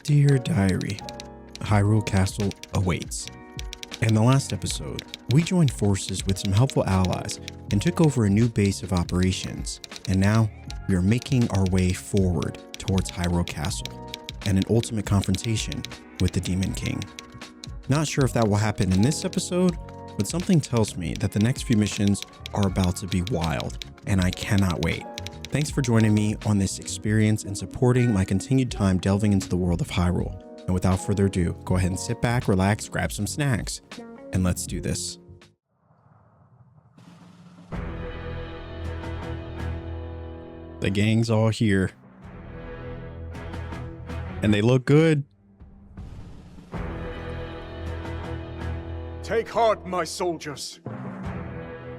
Dear Diary, Hyrule Castle awaits. In the last episode, we joined forces with some helpful allies and took over a new base of operations, and now we are making our way forward towards Hyrule Castle and an ultimate confrontation with the Demon King. Not sure if that will happen in this episode, but something tells me that the next few missions are about to be wild, and I cannot wait. Thanks for joining me on this experience and supporting my continued time delving into the world of Hyrule. And without further ado, go ahead and sit back, relax, grab some snacks, and let's do this. The gang's all here. And they look good. Take heart, my soldiers.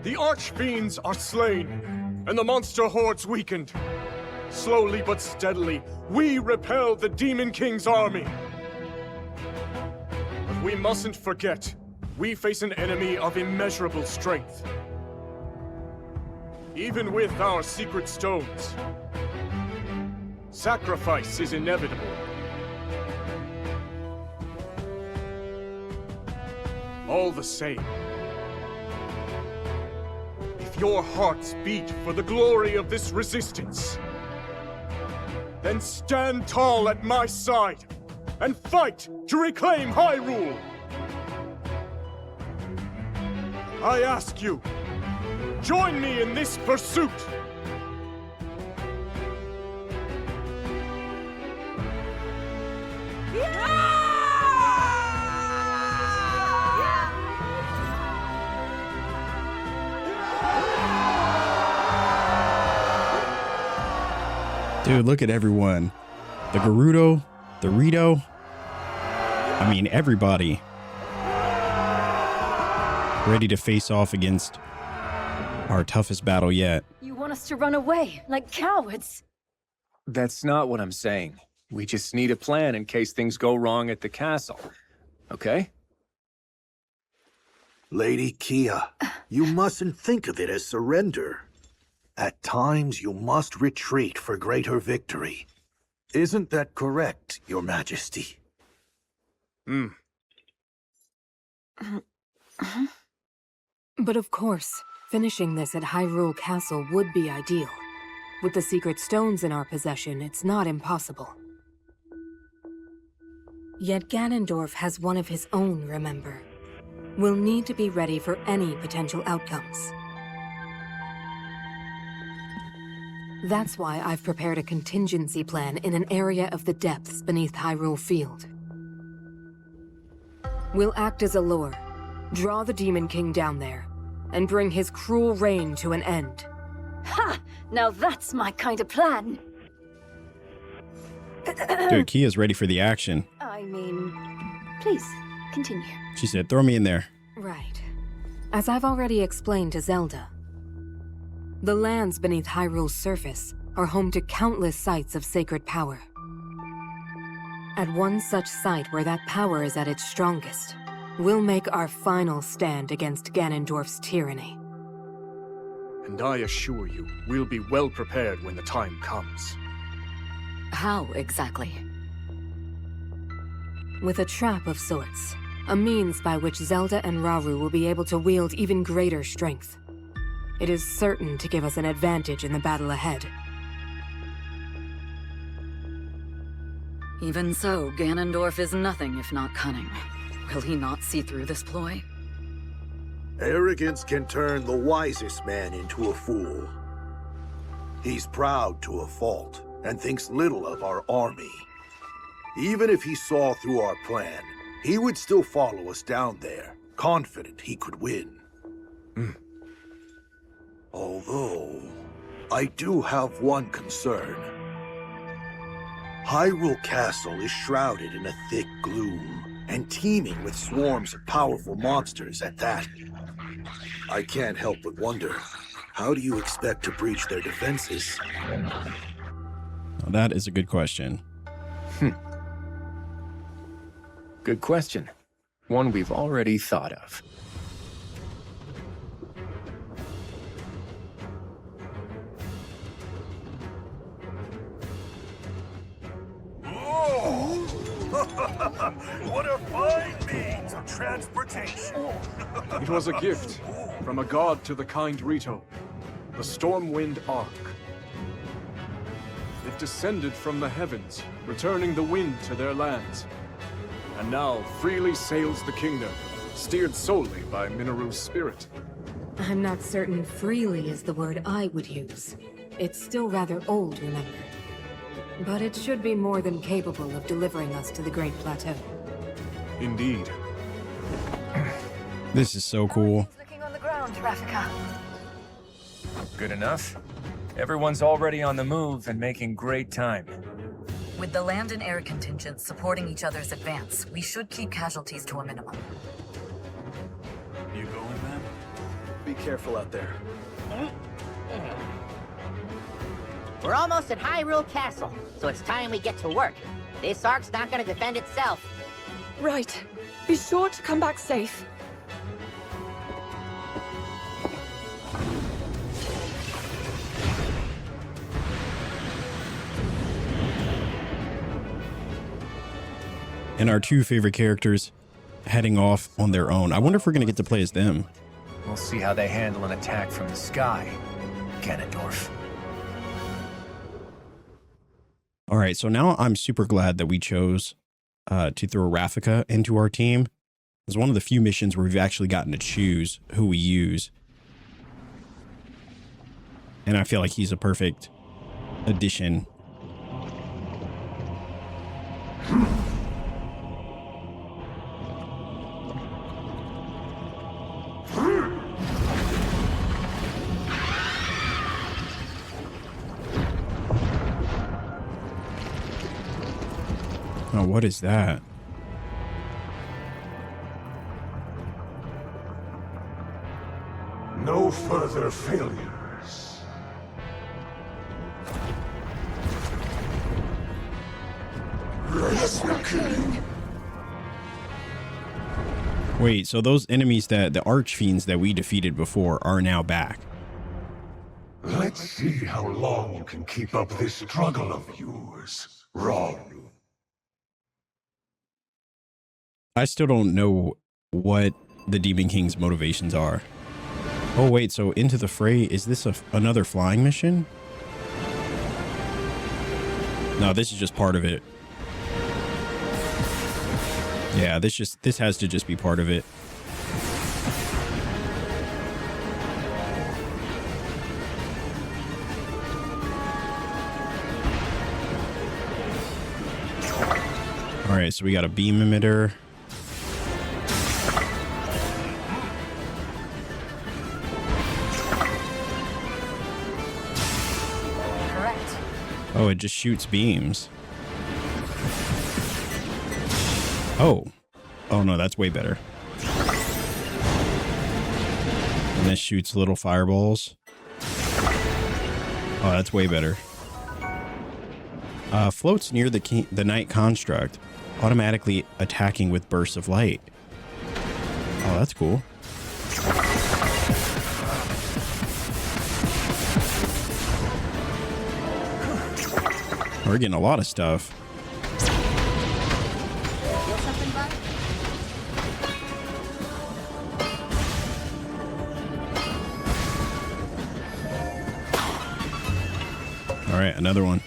The archfiends are slain, and the monster hordes weakened. Slowly but steadily, we repel the Demon King's army. But we mustn't forget, we face an enemy of immeasurable strength. Even with our secret stones, sacrifice is inevitable. All the same, if your hearts beat for the glory of this resistance, then stand tall at my side and fight to reclaim Hyrule! I ask you, join me in this pursuit! Dude, look at everyone. The Gerudo, the Rito. I mean, everybody. Ready to face off against our toughest battle yet. You want us to run away, like cowards? That's not what I'm saying. We just need a plan in case things go wrong at the castle. Okay? Lady Kia, you mustn't think of it as surrender. At times, you must retreat for greater victory. Isn't that correct, Your Majesty? But of course, finishing this at Hyrule Castle would be ideal. With the secret stones in our possession, it's not impossible. Yet Ganondorf has one of his own, remember? We'll need to be ready for any potential outcomes. That's why I've prepared a contingency plan in an area of the depths beneath Hyrule Field. We'll act as a lure, draw the Demon King down there, and bring his cruel reign to an end. Ha! Now that's my kind of plan. Dude, Kia's ready for the action. I mean, please, continue. She said, throw me in there. Right. As I've already explained to Zelda, the lands beneath Hyrule's surface are home to countless sites of sacred power. At one such site where that power is at its strongest, we'll make our final stand against Ganondorf's tyranny. And I assure you, we'll be well prepared when the time comes. How exactly? With a trap of sorts, a means by which Zelda and Rauru will be able to wield even greater strength. It is certain to give us an advantage in the battle ahead. Even so, Ganondorf is nothing if not cunning. Will he not see through this ploy? Arrogance can turn the wisest man into a fool. He's proud to a fault and thinks little of our army. Even if he saw through our plan, he would still follow us down there, confident he could win. Although, I do have one concern. Hyrule Castle is shrouded in a thick gloom, and teeming with swarms of powerful monsters at that. I can't help but wonder, how do you expect to breach their defenses? Well, that is a good question. Good question. One we've already thought of. What a fine means of transportation! It was a gift from a god to the kind Rito, the Stormwind Ark. It descended from the heavens, returning the wind to their lands. And now freely sails the kingdom, steered solely by Minaru's spirit. I'm not certain freely is the word I would use. It's still rather old, remember? But it should be more than capable of delivering us to the Great Plateau. Indeed. This is so cool. Looking on the ground, Rafika. Good enough. Everyone's already on the move and making great time. With the land and air contingents supporting each other's advance, we should keep casualties to a minimum. You going, man? Be careful out there. We're almost at Hyrule Castle, so it's time we get to work. This Ark's not gonna defend itself. Right. Be sure to come back safe. And our two favorite characters heading off on their own. I wonder if we're going to get to play as them. We'll see how they handle an attack from the sky, Ganondorf. All right, so now I'm super glad that we chose to throw Rafika into our team. It's one of the few missions where we've actually gotten to choose who we use. And I feel like he's a perfect addition. Oh, what is that? No further failures. Wait, so those enemies that the archfiends that we defeated before are now back. Let's see how long you can keep up this struggle of yours, Ron. I still don't know what the Demon King's motivations are. Oh wait, so Into the Fray, is this another flying mission? No, this is just part of it. Yeah, this has to just be part of it. All right, so we got a beam emitter. Oh, it just shoots beams. Oh. Oh no, that's way better. And this shoots little fireballs. Oh, that's way better. Floats near the night construct, automatically attacking with bursts of light. Oh, that's cool. We're getting a lot of stuff. All right, another one.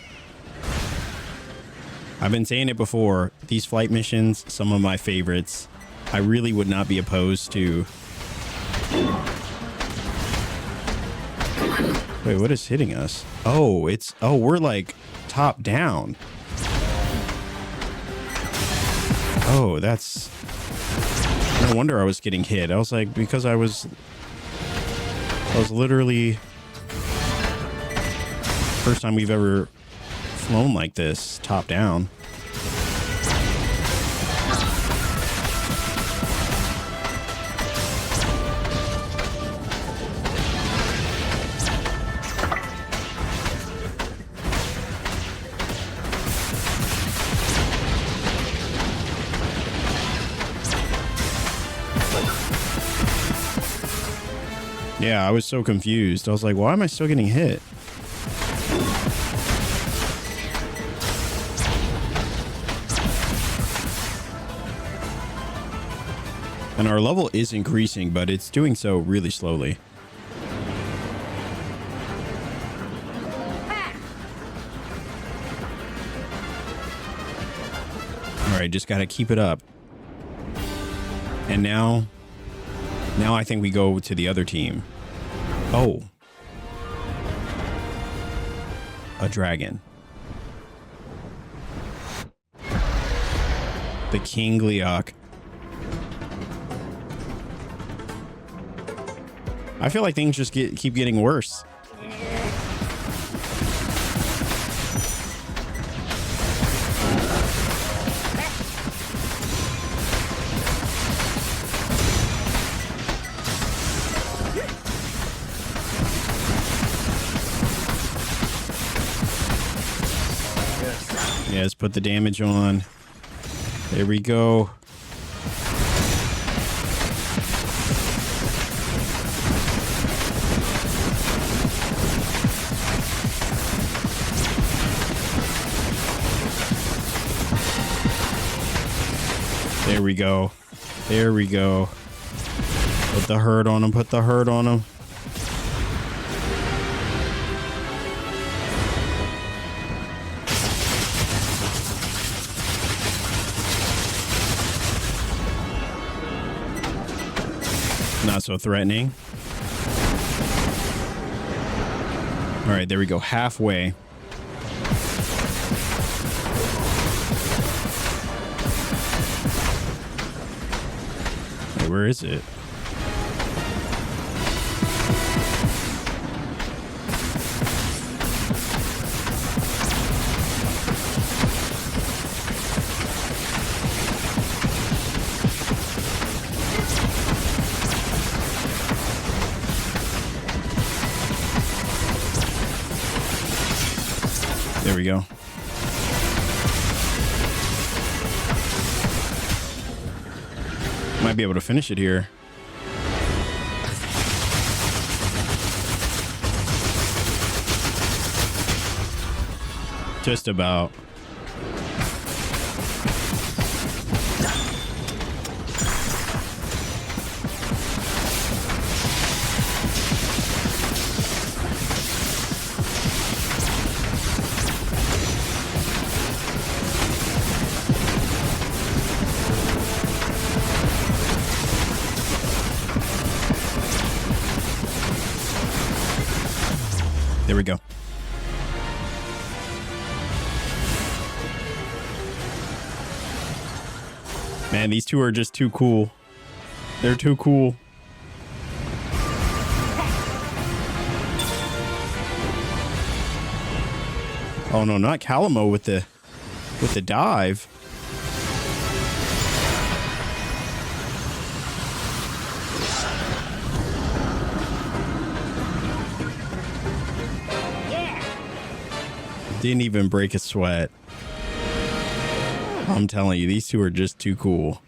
I've been saying it before. These flight missions, some of my favorites. I really would not be opposed to. Wait, what is hitting us? Oh, we're like top down. Oh, that's no wonder I was getting hit. I was like, because I was literally first time we've ever flown like this, top down. Yeah, I was so confused. I was like, why am I still getting hit? And our level is increasing, but it's doing so really slowly. All right, just got to keep it up. And now I think we go to the other team. Oh. A dragon. The King Leok. I feel like things just keep getting worse. Yes, put the damage on. There we go. There we go. There we go. Put the hurt on him. Put the hurt on him. Not so threatening. All right, there we go. Halfway. Hey, where is it? There we go. Might be able to finish it here. Just about. There we go. Man, these two are just too cool. They're too cool. Oh no, not Calamo with the dive. Didn't even break a sweat. I'm telling you, these two are just too cool.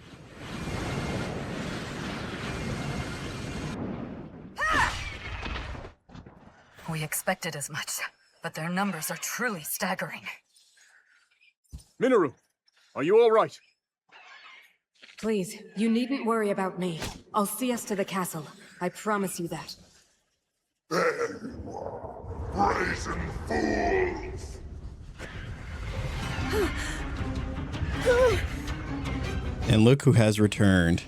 We expected as much, but their numbers are truly staggering. Minoru, are you all right? Please, you needn't worry about me. I'll see us to the castle. I promise you that. There you are, brazen fools! And look who has returned.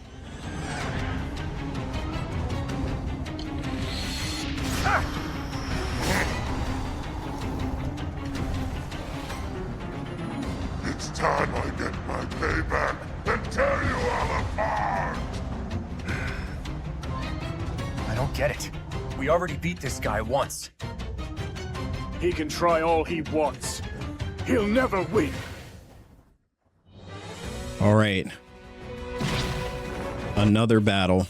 It's time I get my payback and tear you all apart! I don't get it. We already beat this guy once. He can try all he wants. He'll never win. All right. Another battle.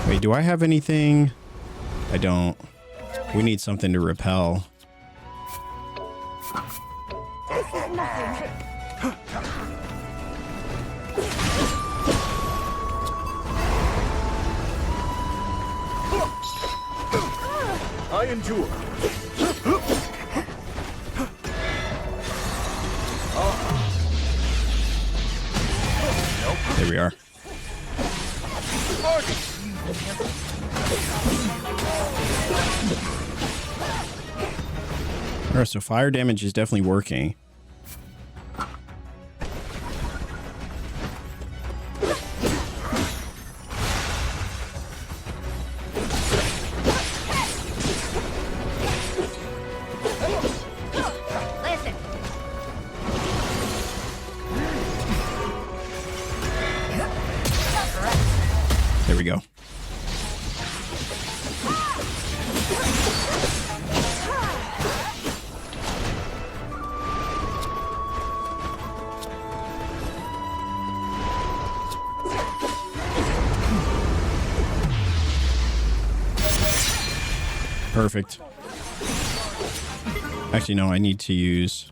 Wait, do I have anything? I don't. We need something to repel. I endure. There we are. All right, so fire damage is definitely working. Listen. There we go. Perfect. Actually, no, I need to use...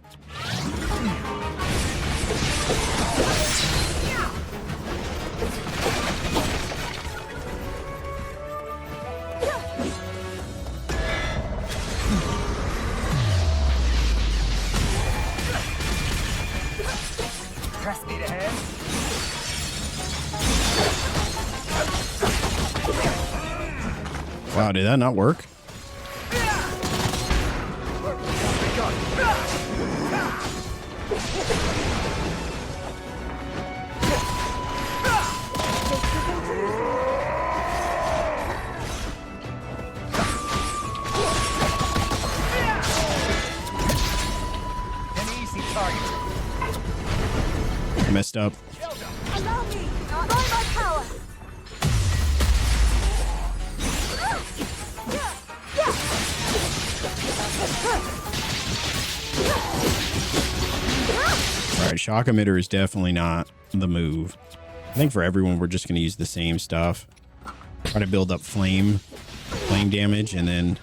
Press me to head. Wow, did that not work? I messed up. Allow me! By my power! Alright, shock emitter is definitely not the move. I think for everyone, we're just going to use the same stuff. Try to build up flame damage, and then...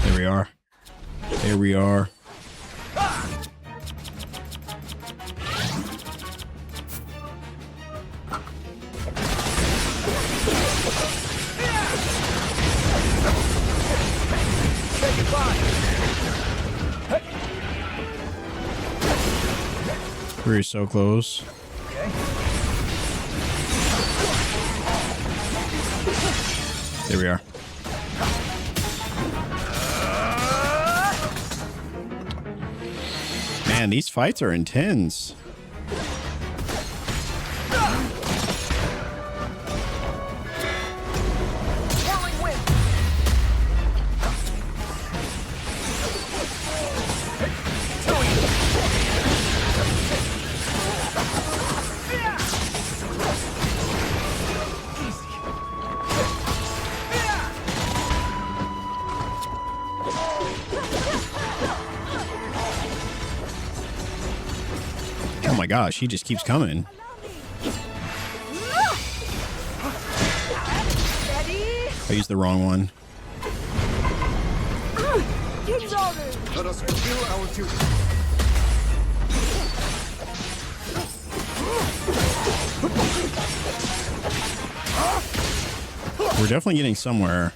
There we are. There we are. We're so close. There we are. Man, these fights are intense. Oh my gosh, he just keeps coming. I used the wrong one. Let us fulfill our duty. We're definitely getting somewhere.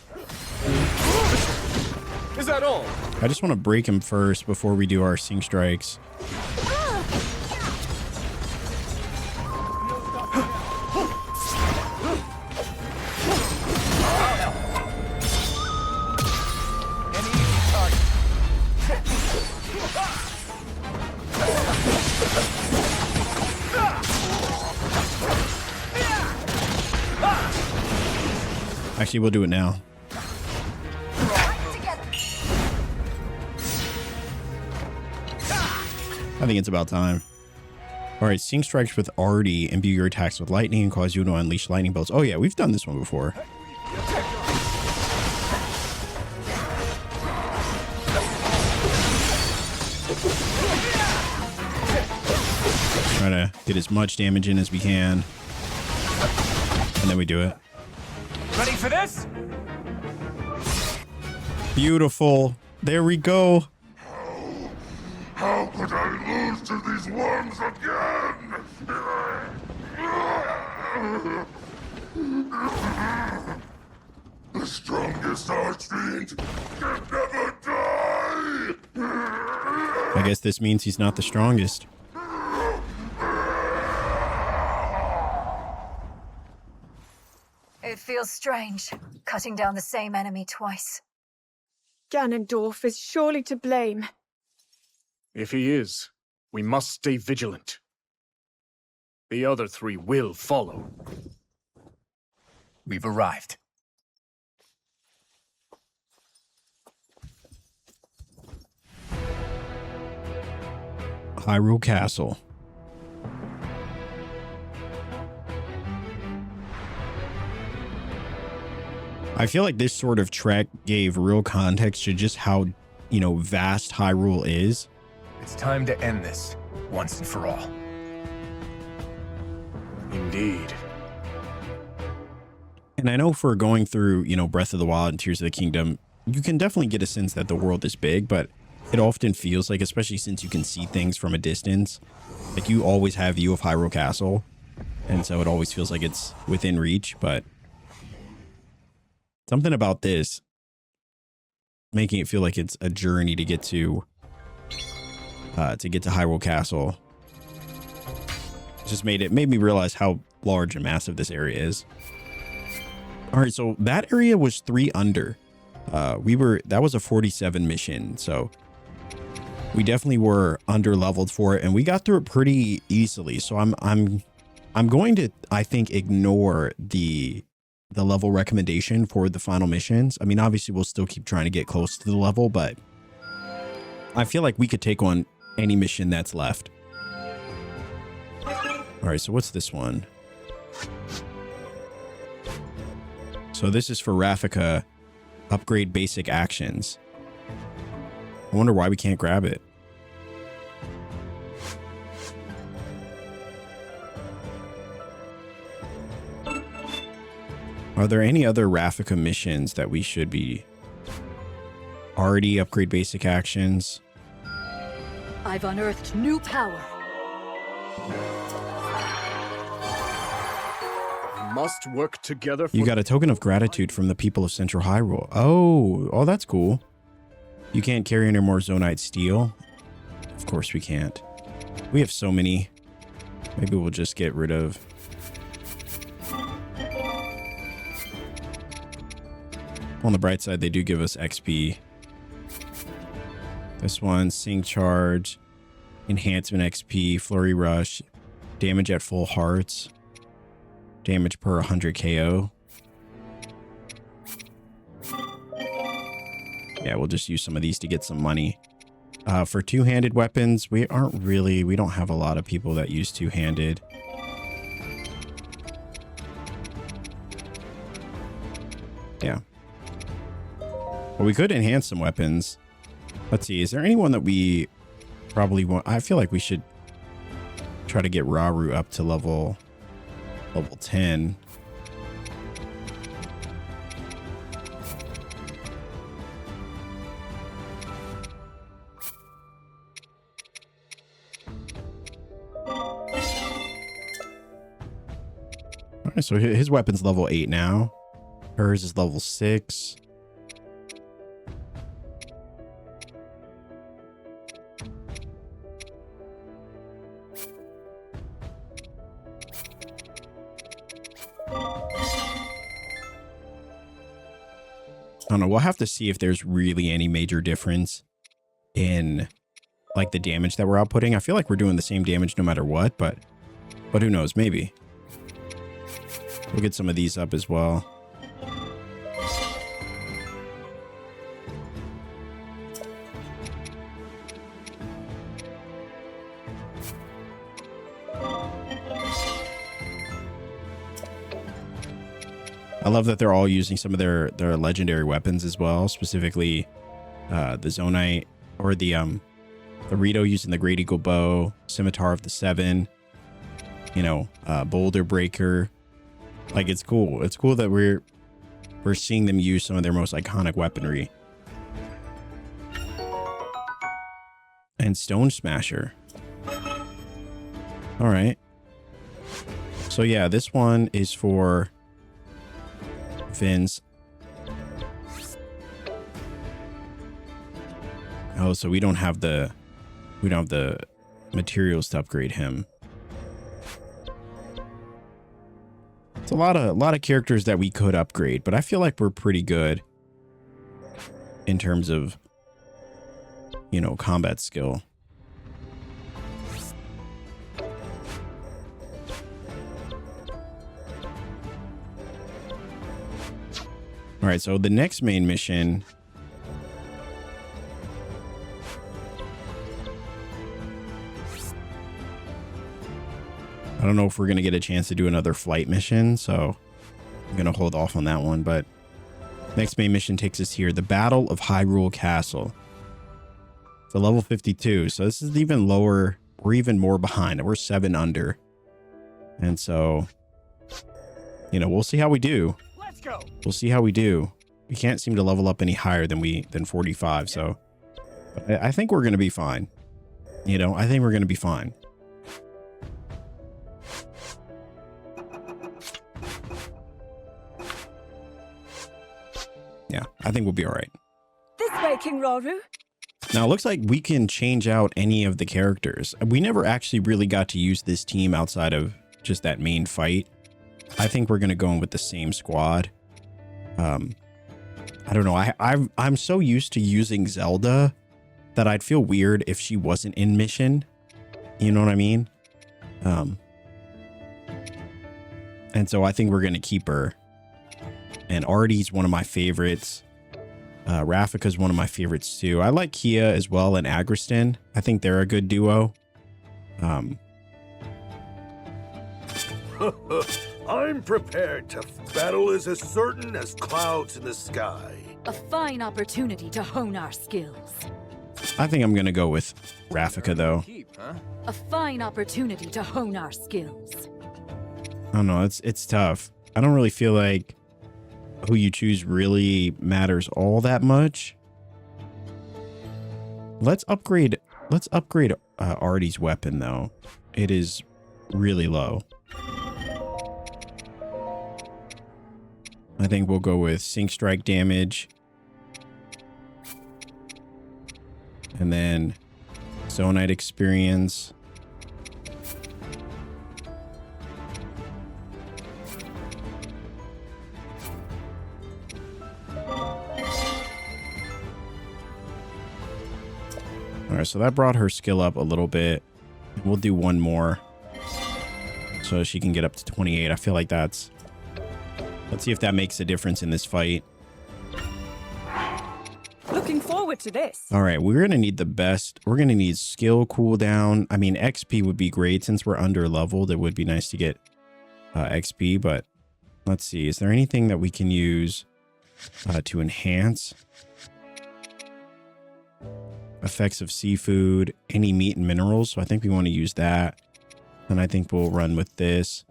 Is that all? I just want to break him first before we do our Sing Strikes. Actually, we'll do it now. I think it's about time. Alright, Sing Strikes with Artie. Imbue your attacks with lightning and cause you to unleash lightning bolts. Oh yeah, we've done this one before. Try to get as much damage in as we can. And then we do it. Ready for this? Beautiful. There we go. How could I lose to these worms again? The strongest archfiend can never die! I guess this means he's not the strongest. It feels strange, cutting down the same enemy twice. Ganondorf is surely to blame. If he is, we must stay vigilant. The other three will follow. We've arrived. Hyrule Castle. I feel like this sort of trek gave real context to just how, vast Hyrule is. It's time to end this, once and for all. Indeed. And I know for going through, Breath of the Wild and Tears of the Kingdom, you can definitely get a sense that the world is big, but it often feels like, especially since you can see things from a distance, like you always have view of Hyrule Castle. And so it always feels like it's within reach, but something about this making it feel like it's a journey to get to Hyrule Castle just made me realize how large and massive this area is. All right, so that area was 3 under. That was a 47 mission, so we definitely were under leveled for it, and we got through it pretty easily. So I'm going to, I think, ignore the level recommendation for the final missions. I mean, obviously we'll still keep trying to get close to the level, but I feel like we could take on any mission that's left. All right, so what's this one? So this is for Rafika, upgrade basic actions. I wonder why we can't grab it. Are there any other Rafika missions that we should be already upgrade basic actions? I've unearthed new power. We must work together for... You got a token of gratitude from the people of Central Hyrule. Oh, that's cool. You can't carry any more Zonite steel. Of course we can't. We have so many. Maybe we'll just get rid of... On the bright side, they do give us XP. This one, Sync Charge, Enhancement XP, Flurry Rush, damage at full hearts, damage per 100 KO. Yeah, we'll just use some of these to get some money. For two-handed weapons, we don't have a lot of people that use two-handed. Yeah. Well, we could enhance some weapons. Let's see. Is there anyone that we probably want? I feel like we should try to get Rauru up to level 10. All right, so his weapon's level 8 now. Hers is level 6. I don't know. We'll have to see if there's really any major difference in like the damage that we're outputting. I feel like we're doing the same damage no matter what, but who knows? Maybe. We'll get some of these up as well. I love that they're all using some of their legendary weapons as well, specifically the Zonite, or the Rito using the Great Eagle Bow, Scimitar of the Seven, Boulder Breaker. Like, it's cool. It's cool that we're seeing them use some of their most iconic weaponry. And Stone Smasher. All right. So yeah, this one is for Vince. Oh, so we don't have the materials to upgrade him. It's a lot of characters that we could upgrade, but I feel like we're pretty good in terms of, you know, combat skill. All right, so the next main mission, I don't know if we're going to get a chance to do another flight mission, so I'm going to hold off on that one. But next main mission takes us here, the Battle of Hyrule Castle. It's a level 52, so this is even lower. We're even more behind. We're 7 under. And so, you know, we'll see how we do. Let's go. We'll see how we do. We can't seem to level up any higher than 45, so I think we're going to be fine. You know, I think we're going to be fine. Yeah, I think we'll be all right. This way, King Rauru. Now, it looks like we can change out any of the characters. We never actually really got to use this team outside of just that main fight. I think we're going to go in with the same squad. I don't know. I'm so used to using Zelda that I'd feel weird if she wasn't in mission. You know what I mean? And so I think we're going to keep her. And Artie's one of my favorites. Rafika's one of my favorites too. I like Kia as well and Agriston. I think they're a good duo. I'm prepared to battle as certain as clouds in the sky. A fine opportunity to hone our skills. I think I'm going to go with Rafika though. A fine opportunity to hone our skills. I don't know. It's tough. I don't really feel like who you choose really matters all that much. Let's upgrade Artie's weapon though. It is really low. I think we'll go with Sync Strike damage. And then Zonite experience. All right, so that brought her skill up a little bit. We'll do one more so she can get up to 28. I feel like that's... Let's see if that makes a difference in this fight. Looking forward to this. All right, we're going to need the best. We're going to need skill cooldown. I mean, XP would be great since we're under leveled. It would be nice to get XP, but let's see. Is there anything that we can use to enhance? Effects of seafood, any meat and minerals. So I think we want to use that. And I think we'll run with this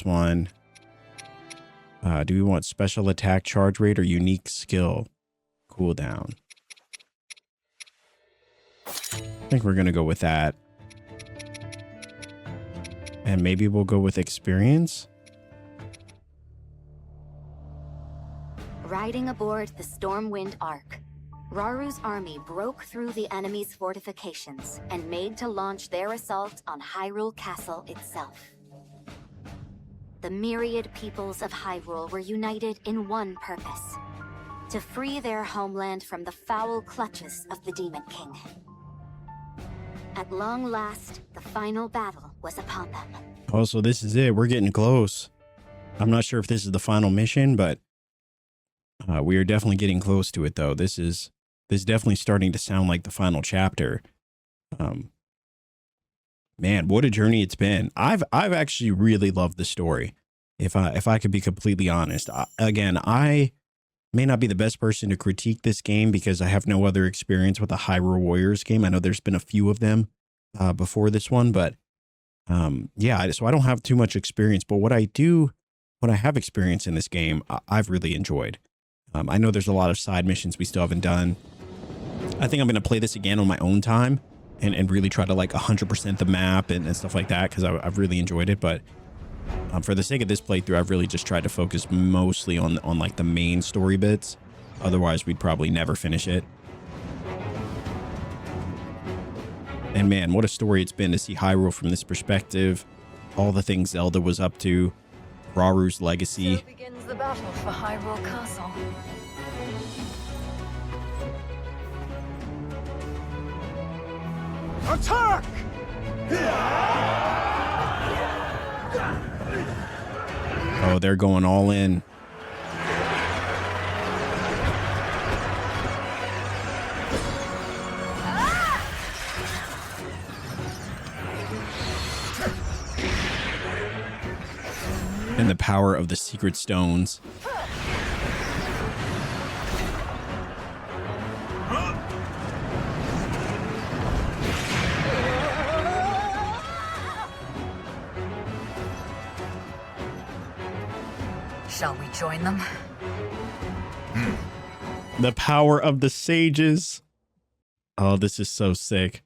one. Do we want special attack charge rate or unique skill cooldown? I think we're going to go with that. And maybe we'll go with experience. Riding aboard the Stormwind Ark, Raru's army broke through the enemy's fortifications and made to launch their assault on Hyrule Castle itself. The myriad peoples of Hyrule were united in one purpose: to free their homeland from the foul clutches of the Demon King. At long last, the final battle was upon them. Oh, so this is it. We're getting close. I'm not sure if this is the final mission, but we are definitely getting close to it, though. This is definitely starting to sound like the final chapter. Man, what a journey it's been. I've actually really loved the story. If I could be completely honest, I may not be the best person to critique this game because I have no other experience with a Hyrule Warriors game. I know there's been a few of them before this one, but yeah, so I don't have too much experience. But what I have experience in this game, I've really enjoyed. I know there's a lot of side missions we still haven't done. I think I'm going to play this again on my own time and really try to like 100% the map and stuff like that, because I've really enjoyed it. But for the sake of this playthrough, I've really just tried to focus mostly on like the main story bits. Otherwise, we'd probably never finish it. And man, what a story it's been to see Hyrule from this perspective. All the things Zelda was up to, Raru's legacy. So begins the battle for Hyrule Castle. Attack! Oh, they're going all in. And the power of the secret stones. Shall we join them? The power of the sages. Oh, this is so sick.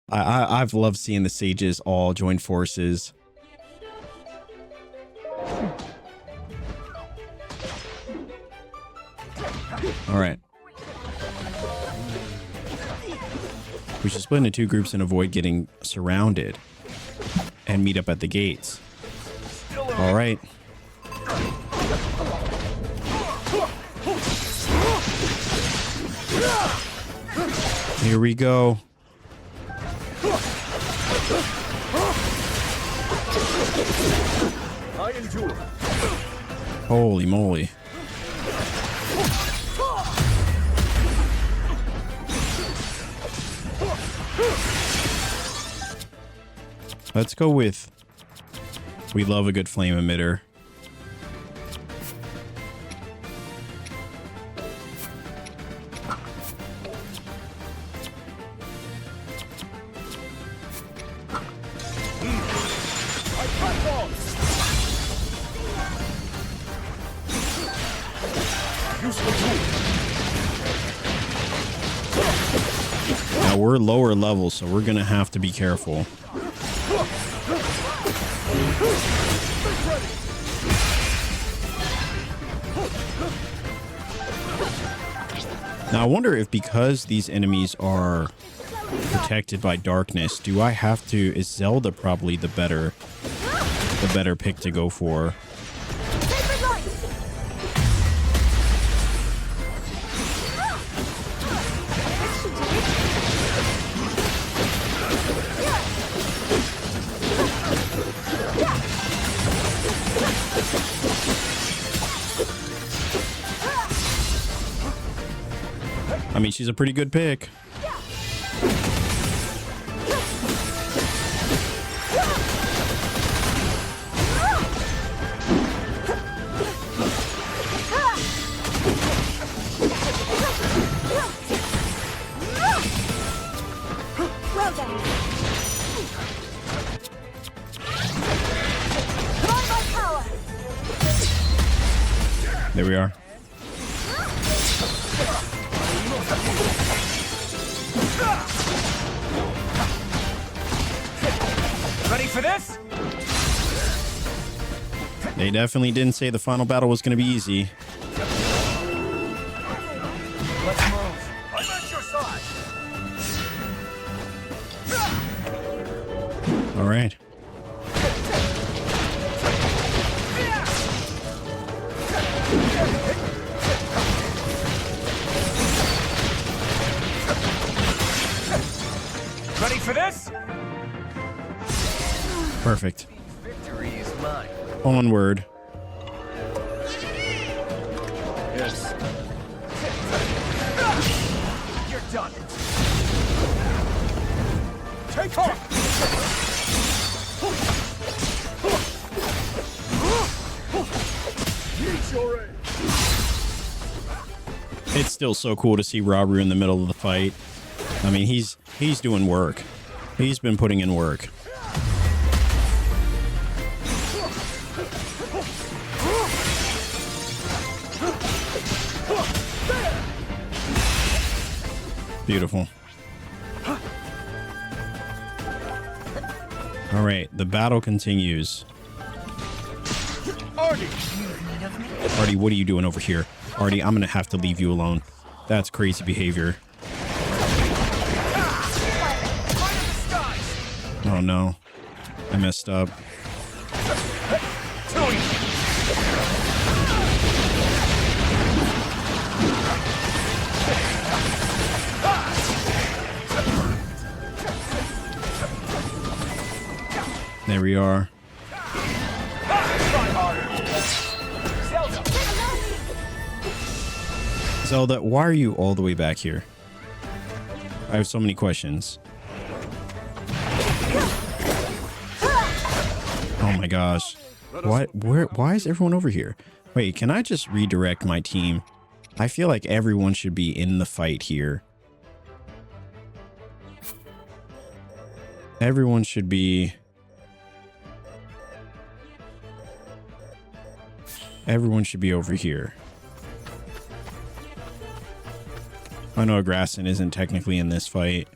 I've loved seeing the sages all join forces. All right. We should split into two groups and avoid getting surrounded and meet up at the gates. All right. Here we go. I endure. Holy moly. Let's go with, we love a good flame emitter. Now we're lower level, so we're gonna have to be careful. Now I wonder if, because these enemies are protected by darkness, do I have to, is Zelda probably the better pick to go for? I mean, she's a pretty good pick. There we are. Ready for this? They definitely didn't say the final battle was going to be easy. Let's move. I'm at your side. All right. Ready for this? Perfect. Victory is mine. Onward. Yes. You're done. Take off! Meet your aim. It's still so cool to see Raru in the middle of the fight. I mean, he's doing work. He's been putting in work. Beautiful. All right, the battle continues. Artie! Artie, what are you doing over here? Artie, I'm gonna have to leave you alone. That's crazy behavior. Oh no. I messed up. There we are. Zelda, why are you all the way back here? I have so many questions. Oh my gosh. Why is everyone over here? Wait, can I just redirect my team? I feel like everyone should be in the fight here. Everyone should be... Everyone should be over here. I know Grasson isn't technically in this fight.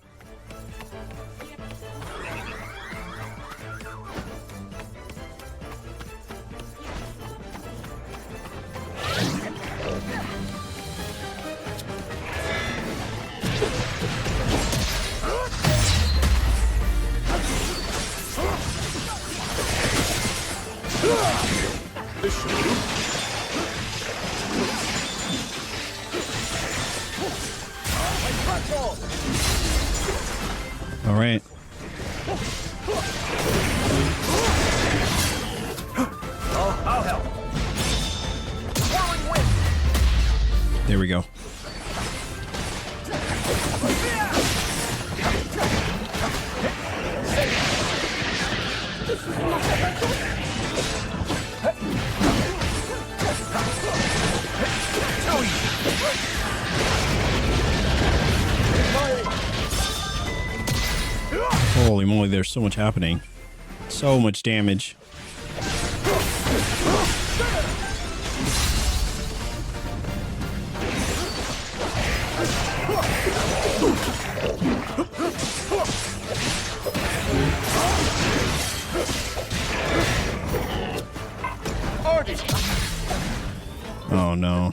All right. I'll help. There we go. Holy moly, there's so much happening. So much damage. Oh no.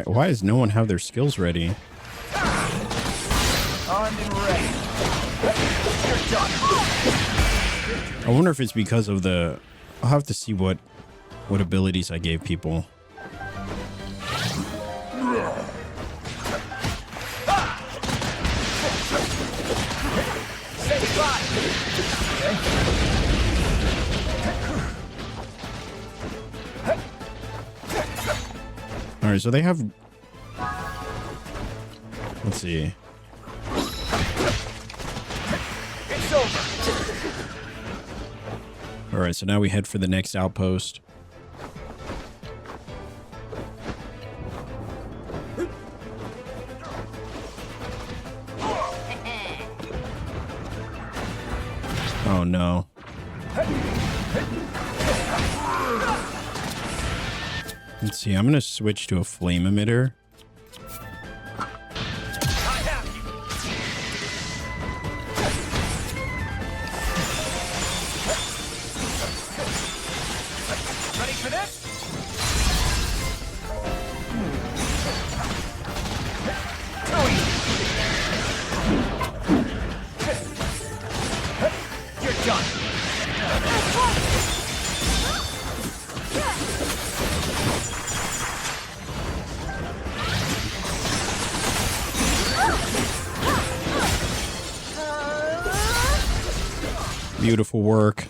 Why does no one have their skills ready? Armed and ready. You're done. I wonder if it's because of the... I'll have to see what abilities I gave people. Say goodbye. All right, so they have... Let's see. It's over. All right, so now we head for the next outpost. Oh no. Let's see, I'm gonna switch to a flame emitter. Ready for this? You're done. Beautiful work.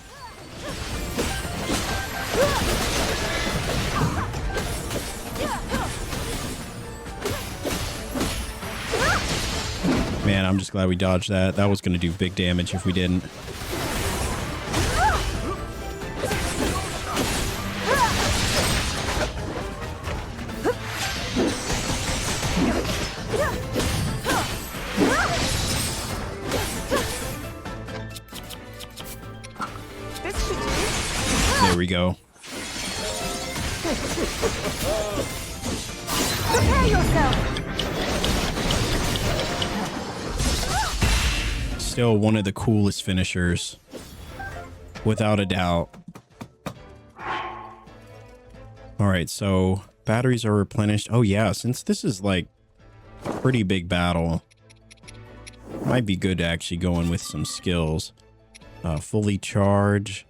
Man, I'm just glad we dodged that. That was going to do big damage if we didn't. This should do. go. Prepare yourself! Still one of the coolest finishers. Without a doubt. Alright, so batteries are replenished. Oh yeah, since this is like a pretty big battle, might be good to actually go in with some skills. Fully charge.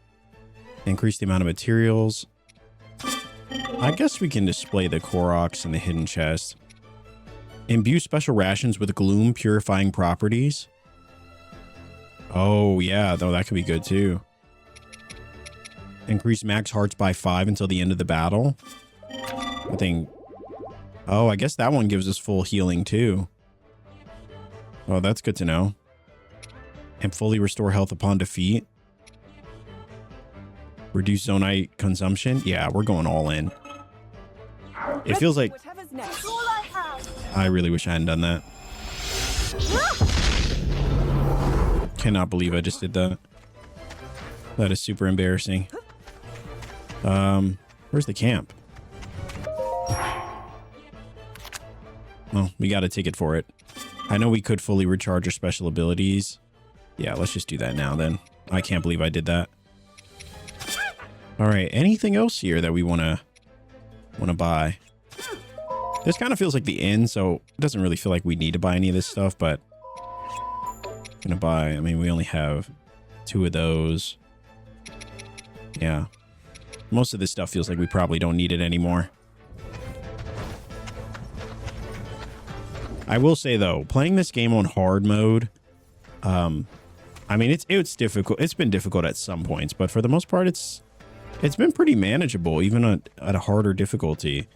Increase the amount of materials. I guess we can display the Koroks and the hidden chest. Imbue special rations with gloom purifying properties. Oh yeah, though that could be good too. Increase max hearts by 5 until the end of the battle. I think... Oh, I guess that one gives us full healing too. Oh, that's good to know. And fully restore health upon defeat. Reduce zonite consumption. Yeah, we're going all in. It feels like... I really wish I hadn't done that. Cannot believe I just did that. That is super embarrassing. Where's the camp? Well, we got a ticket for it. I know we could fully recharge our special abilities. Yeah, let's just do that now then. I can't believe I did that. All right, anything else here that we want to buy? This kind of feels like the end, so it doesn't really feel like we need to buy any of this stuff, but I'm gonna buy, I mean, we only have 2 of those. Yeah. Most of this stuff feels like we probably don't need it anymore. I will say though, playing this game on hard mode, I mean, it's difficult. It's been difficult at some points, but for the most part, it's been pretty manageable, even at a harder difficulty,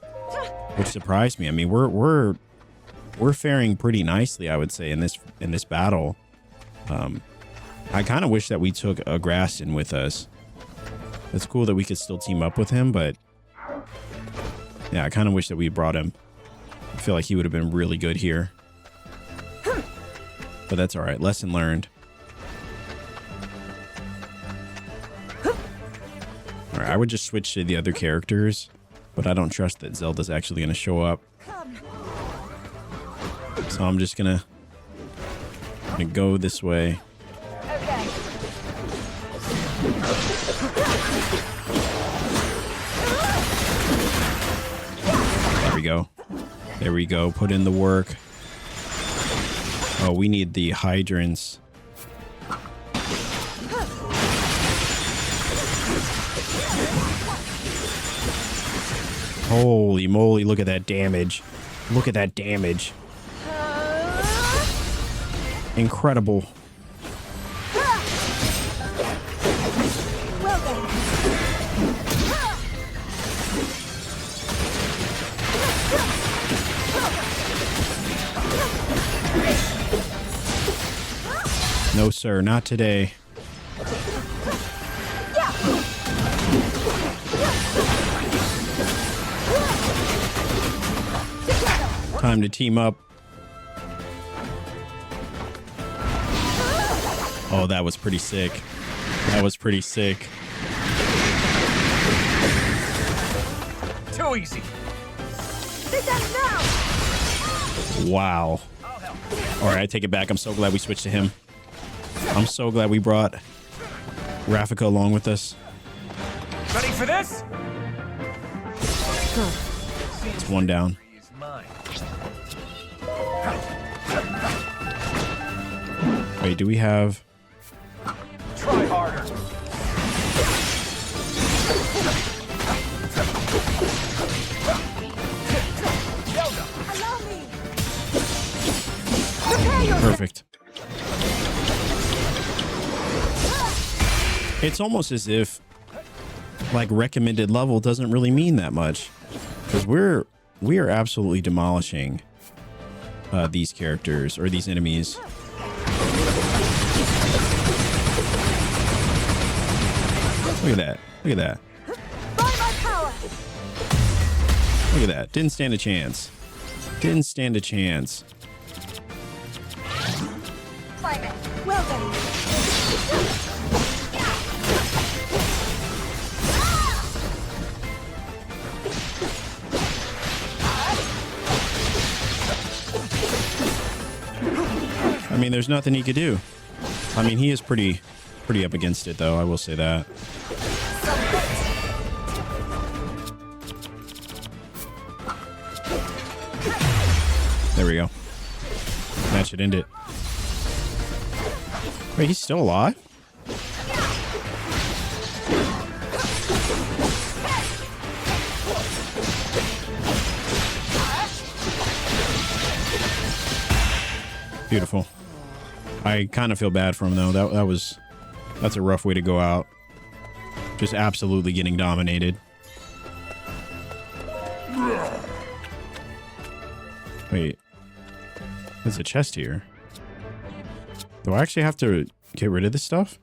which surprised me. I mean, we're faring pretty nicely, I would say, in this battle. I kind of wish that we took a Graston with us. It's cool that we could still team up with him, but yeah, I kind of wish that we brought him. I feel like he would have been really good here. But that's all right. Lesson learned. All right, I would just switch to the other characters, but I don't trust that Zelda's actually going to show up. So I'm just gonna go this way. There we go. There we go. Put in the work. Oh, we need the hydrants. Holy moly, look at that damage. Look at that damage. Incredible. No, sir, not today. Time to team up. Oh, that was pretty sick. That was pretty sick. Too easy. Wow. All right, I take it back. I'm so glad we switched to him. I'm so glad we brought Rafika along with us. Ready for this? It's one down. Wait, do we have... Try harder. Perfect. It's almost as if like recommended level doesn't really mean that much, because we are absolutely demolishing these characters or these enemies. Look at that. Look at that. Look at that. Didn't stand a chance. Didn't stand a chance. I mean, there's nothing he could do. I mean, he is pretty up against it, though. I will say that. There we go. That should end it. Wait, he's still alive? Beautiful. I kind of feel bad for him, though. That's a rough way to go out. Just absolutely getting dominated. Wait. There's a chest here. Do I actually have to get rid of this stuff?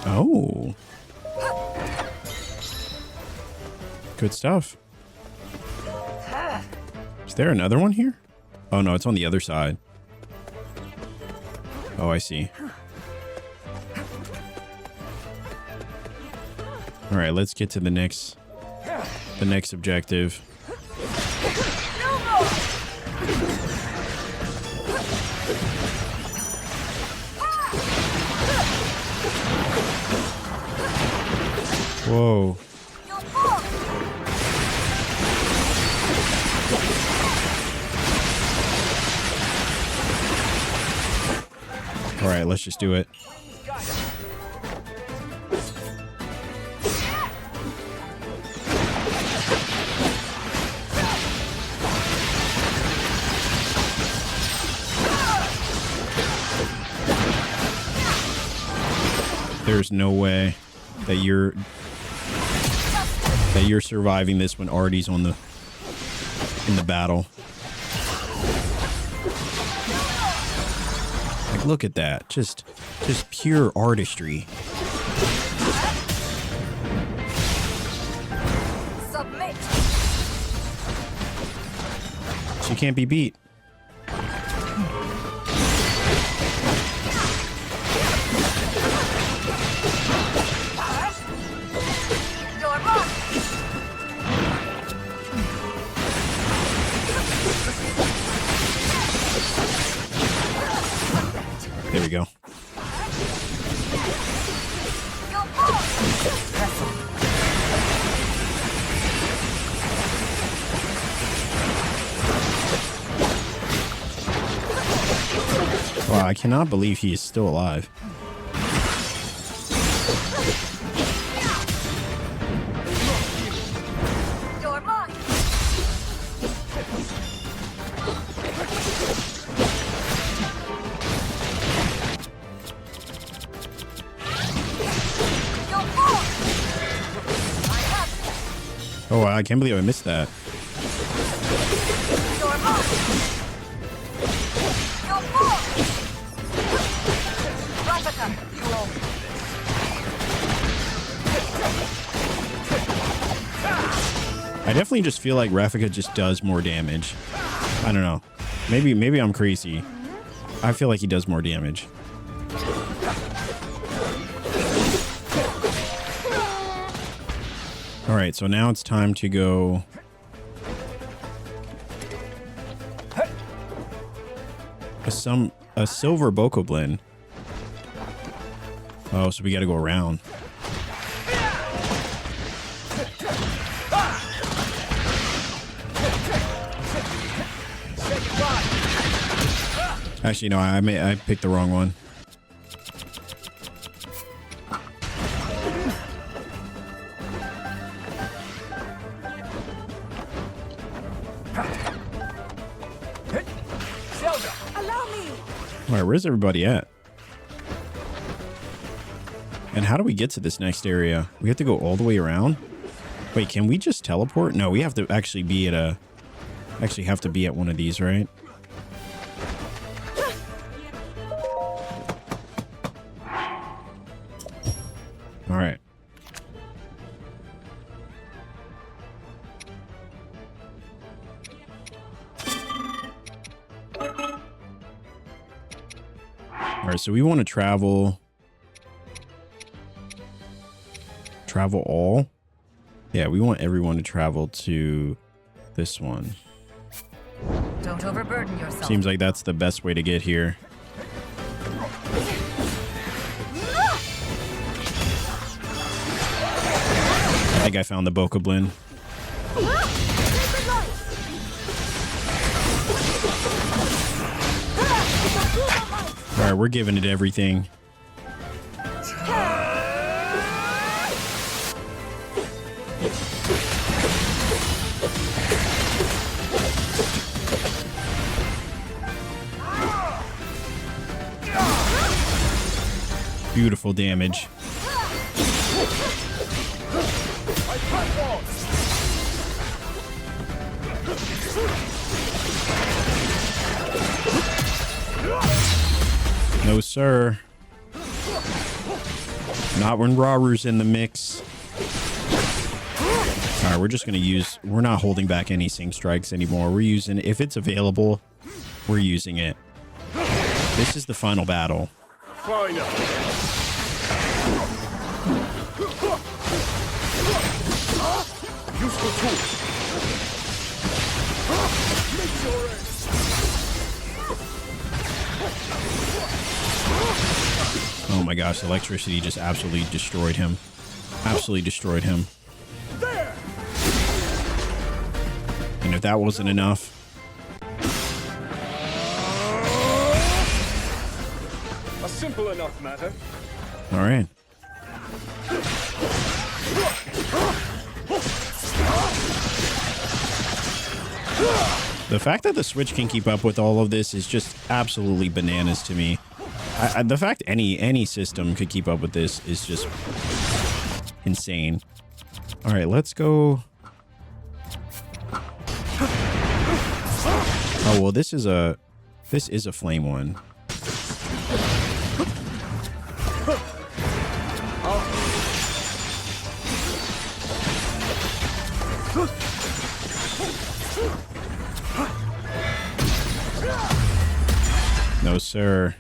Oh. Good stuff. Is there another one here? Oh, no, it's on the other side. Oh, I see. All right, let's get to the next objective. Whoa. All right, let's just do it. There's no way that you're surviving this when Artie's in the battle. Like, look at that. Just pure artistry. Submit. She can't be beat. There we go. Wow, I cannot believe he is still alive. Oh, I can't believe I missed that. I definitely just feel like Rafika just does more damage. I don't know. Maybe I'm crazy. I feel like he does more damage. All right, so now it's time to go. A silver Bokoblin. Oh, so we got to go around. Actually, no, I picked the wrong one. All right, where's everybody at? And how do we get to this next area? We have to go all the way around? Wait, can we just teleport? No, we have to actually be at one of these, right? All right. All right, so we want to travel all. Yeah, we want everyone to travel to this one. Don't overburden yourself. Seems like that's the best way to get here. I think I found the Bokoblin. Alright, we're giving it everything. Beautiful damage. No, sir. Not when Raru's in the mix. All right, we're just going to use... We're not holding back any Sync Strikes anymore. We're using... If it's available, we're using it. This is the final battle. Useful tool. Oh my gosh, electricity just absolutely destroyed him. Absolutely destroyed him. And if that wasn't enough... A simple enough matter. All right. The fact that the Switch can keep up with all of this is just absolutely bananas to me. The fact any system could keep up with this is just insane. All right, let's go. Oh, well, this is a flame one. No, sir.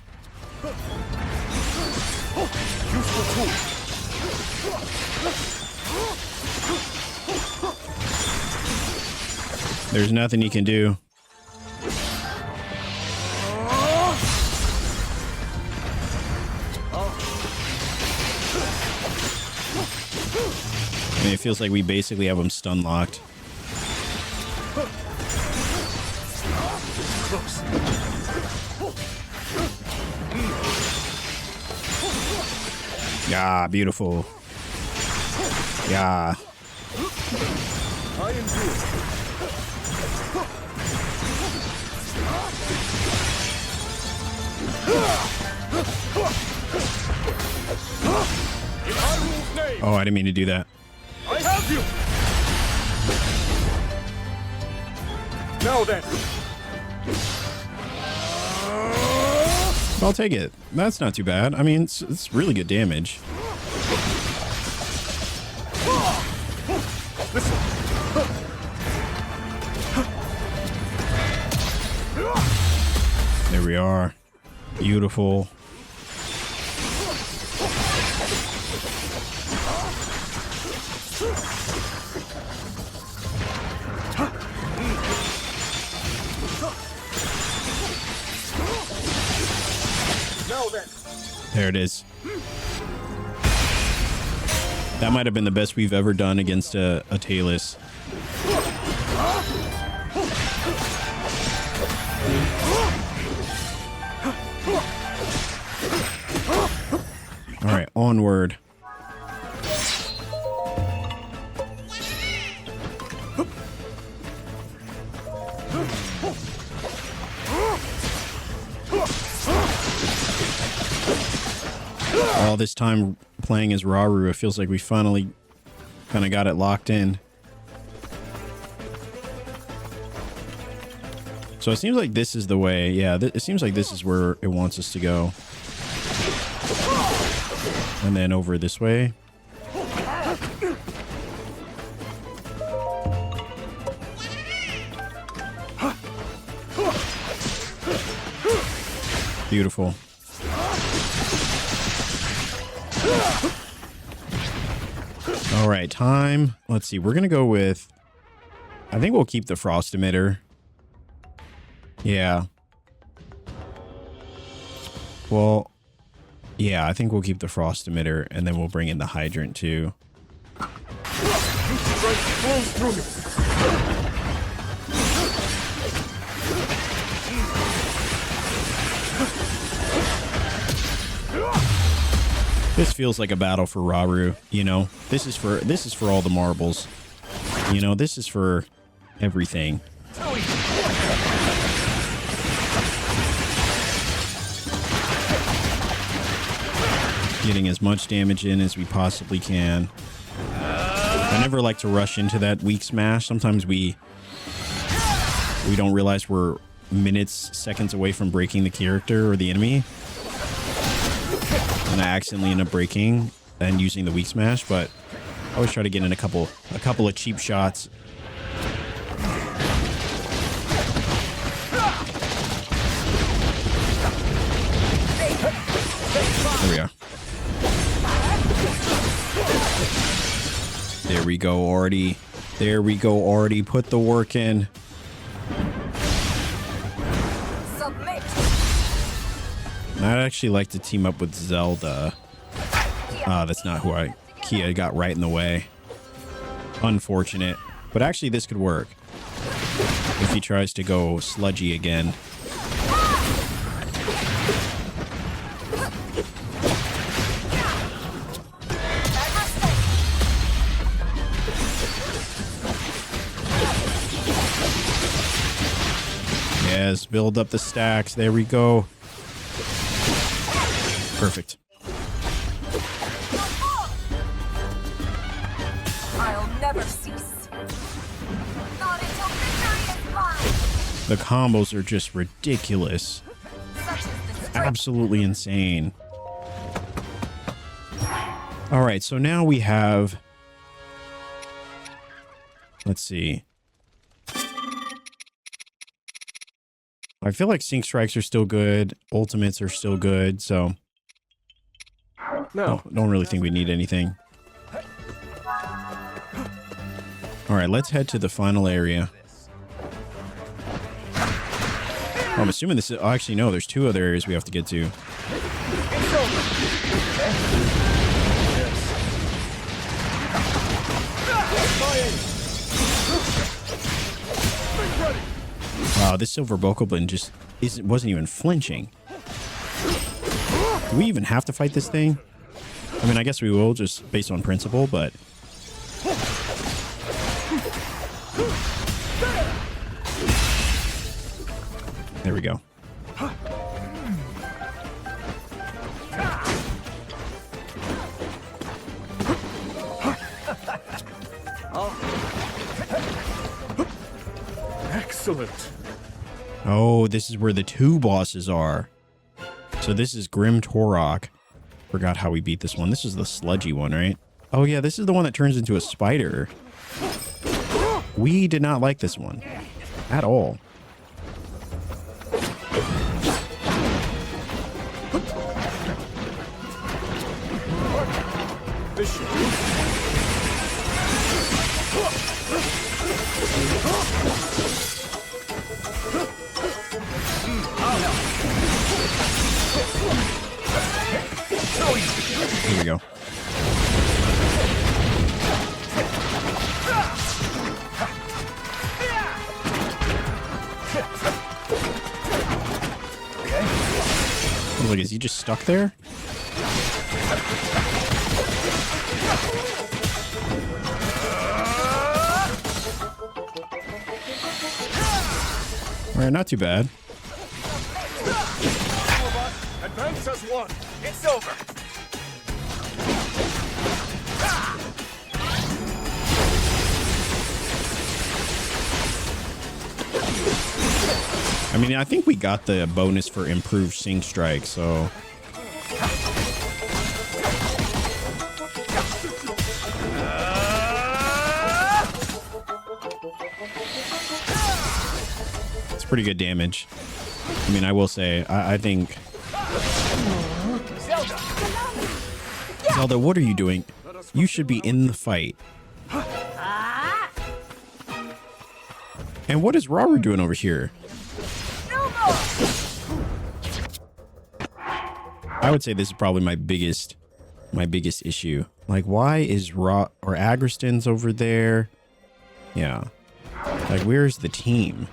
There's nothing you can do. I mean, it feels like we basically have him stun locked. Yeah, beautiful. Yeah. Oh, I didn't mean to do that. I have you. Now then. I'll take it. That's not too bad. I mean, it's really good damage. There we are. Beautiful. There it is. That might have been the best we've ever done against a Talus. All right, onward. All this time playing as Raru, it feels like we finally kind of got it locked in. So it seems like this is the way. Yeah, it seems like this is where it wants us to go. And then over this way. Beautiful. All right, time. Let's see. We're going to go with... I think we'll keep the frost emitter. Yeah. Well, yeah, I think we'll keep the frost emitter, and then we'll bring in the hydrant too. This feels like a battle for Rauru, you know. This is for all the marbles. You know, this is for everything. Getting as much damage in as we possibly can. I never like to rush into that weak smash. Sometimes we don't realize we're minutes, seconds away from breaking the character or the enemy. And I accidentally end up breaking and using the weak smash, but I always try to get in a couple of cheap shots. There we are. There we go, Artie. There we go, Artie. Put the work in. Submit. I'd actually like to team up with Zelda. That's not who Kia got right in the way. Unfortunate. But actually, this could work. If he tries to go sludgy again. Yes, build up the stacks. There we go. Perfect. I'll never cease. Not until victory is mine. The combos are just ridiculous. Absolutely insane. All right, so now we have... Let's see. I feel like sync strikes are still good. Ultimates are still good, so... No, don't really think we need anything. All right, let's head to the final area. I'm assuming this is... Oh, actually, no, there's two other areas we have to get to. Wow, this silver bokoblin just wasn't even flinching. Do we even have to fight this thing? I mean, I guess we will, just based on principle, but... There we go. Excellent. Oh, this is where the two bosses are. So this is Grim Torok. Forgot how we beat this one. This is the sludgy one, right? Oh yeah, this is the one that turns into a spider. We did not like this one at all. This should do. Here we go. Look, is he just stuck there? All right, not too bad. Advance as one. It's over. I mean, I think we got the bonus for improved sync strike, so... It's pretty good damage. I mean, I will say, I think... Zelda, what are you doing? You should be in the fight. And what is Rauru doing over here? I would say this is probably my biggest issue. Like, why is Agriston's over there? Yeah. Like, where's the team?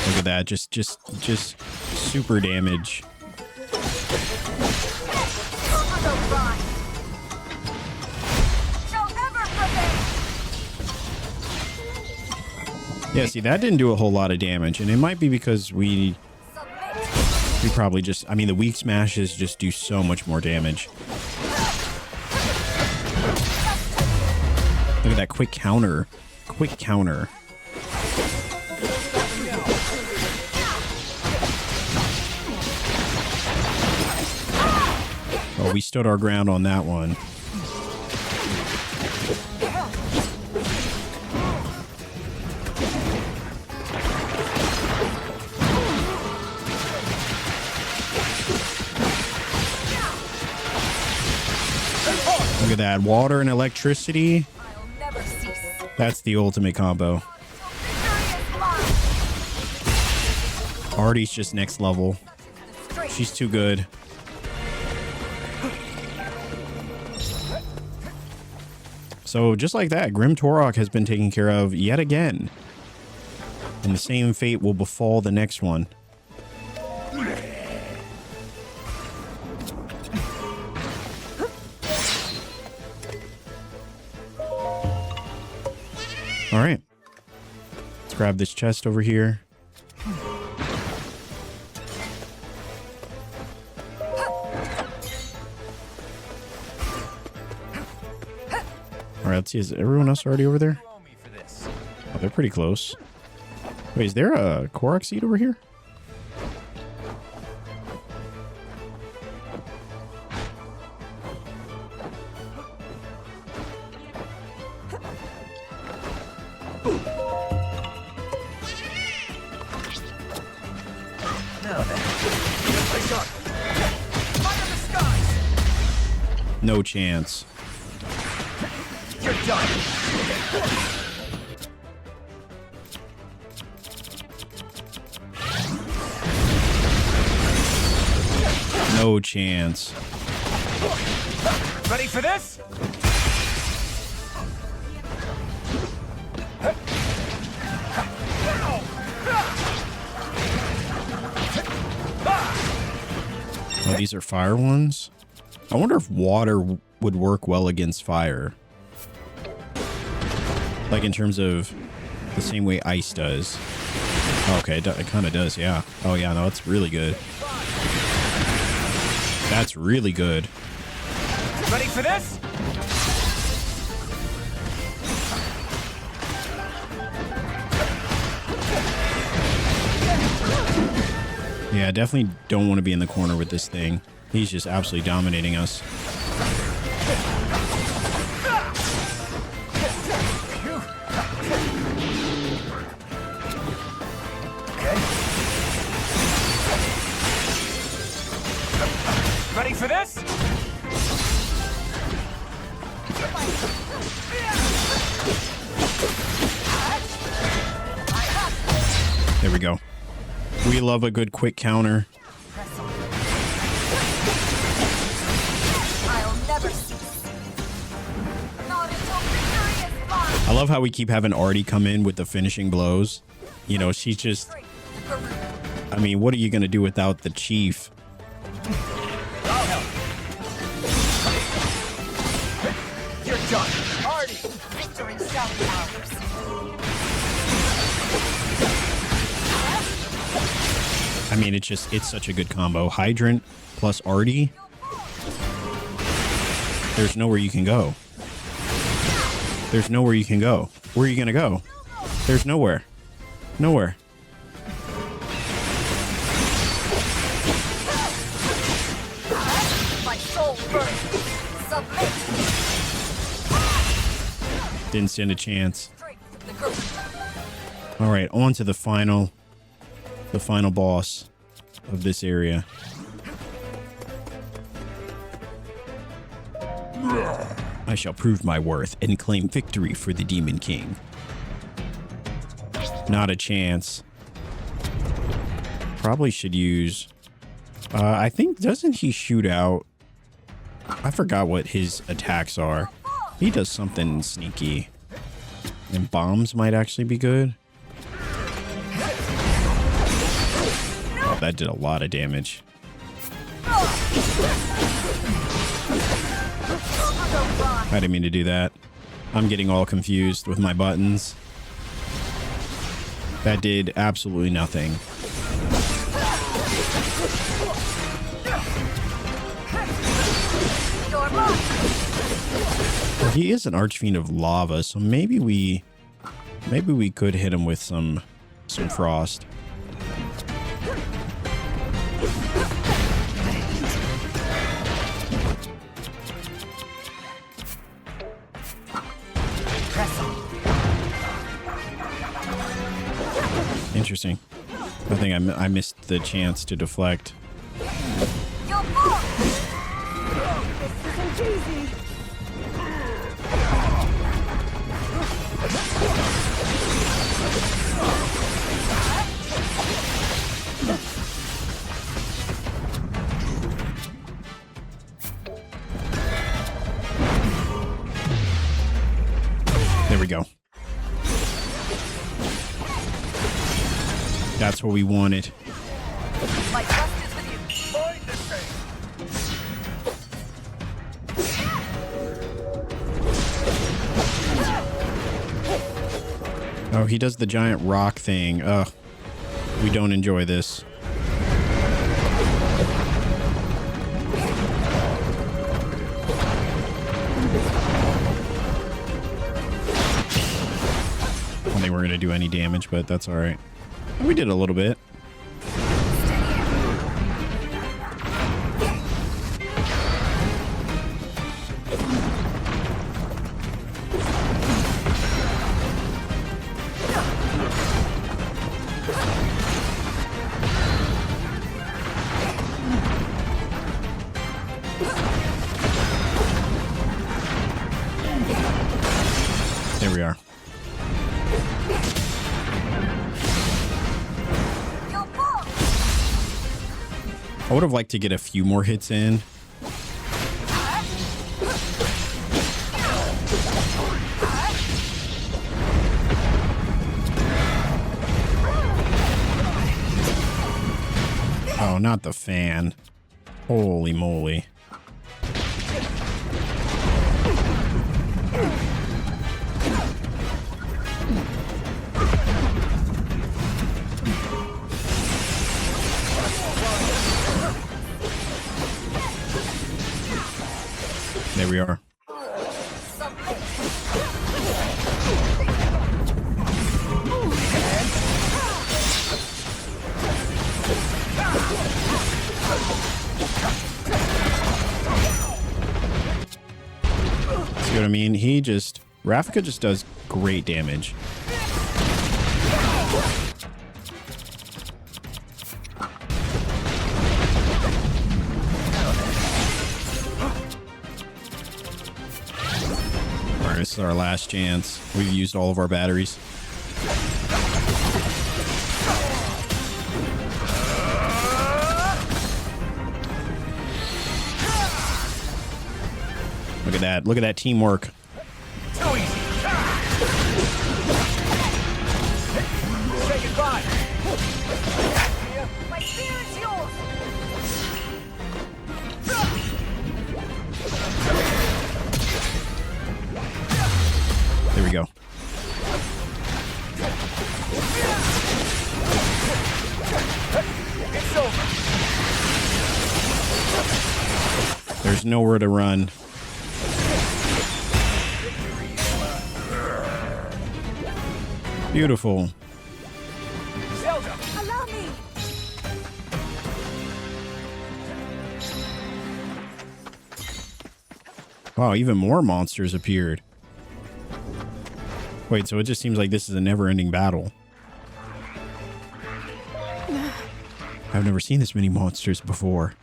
Look at that, just super damage. Yeah, see, that didn't do a whole lot of damage, and it might be because we probably just, I mean, the weak smashes just do so much more damage. Look at that quick counter. Quick counter. Oh, we stood our ground on that one. Look at that. Water and electricity. That's the ultimate combo. Artie's just next level. She's too good. So just like that, Grim Torok has been taken care of yet again. And the same fate will befall the next one. All right. Let's grab this chest over here. All right, let's see. Is everyone else already over there? Oh, they're pretty close. Wait, is there a Korok seed over here? No chance. You're done. No chance. Ready for this? Oh, these are fire ones? I wonder if water would work well against fire. Like in terms of the same way ice does. Okay, it kind of does, yeah. Oh yeah, no, it's really good. That's really good. Ready for this? Yeah, I definitely don't want to be in the corner with this thing. He's just absolutely dominating us. Ready for this? There we go. We love a good quick counter. I love how we keep having Artie come in with the finishing blows. You know, she's just... I mean, what are you going to do without the chief? You're done. Artie, victory shall be ours. I mean, it's such a good combo. Hydrant plus Artie. There's nowhere you can go. There's nowhere you can go. Where are you going to go? There's nowhere. Nowhere. My soul burns. Submit. Didn't stand a chance. All right, on to the final boss of this area. I shall prove my worth and claim victory for the Demon King. Not a chance. Probably should use... I think, doesn't he shoot out... I forgot what his attacks are. He does something sneaky. And bombs might actually be good. Oh, that did a lot of damage. I didn't mean to do that. I'm getting all confused with my buttons. That did absolutely nothing. Well, he is an archfiend of lava, so maybe we could hit him with some frost. Interesting. I think I missed the chance to deflect. There we go. That's what we wanted. My trust is with you. Find the same. Oh, he does the giant rock thing. Ugh. We don't enjoy this. I don't think we're going to do any damage, but that's all right. We did a little bit. There we are. I would have liked to get a few more hits in. Oh, not the fan. Holy moly. There we are. See what I mean? Rafika just does great damage. This is our last chance. We've used all of our batteries. Look at that. Look at that teamwork. Too easy. Say goodbye. My spirit's yours. There we go. It's over. There's nowhere to run. Beautiful. Zelda, allow me. Wow, even more monsters appeared. Wait, so it just seems like this is a never-ending battle. I've never seen this many monsters before.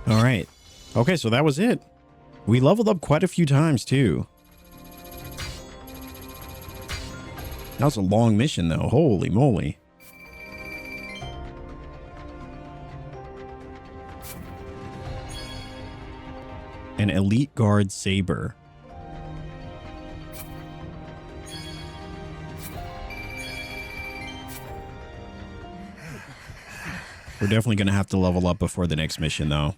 All right. Okay, so that was it. We leveled up quite a few times, too. That was a long mission, though. Holy moly. An elite guard saber. We're definitely going to have to level up before the next mission, though.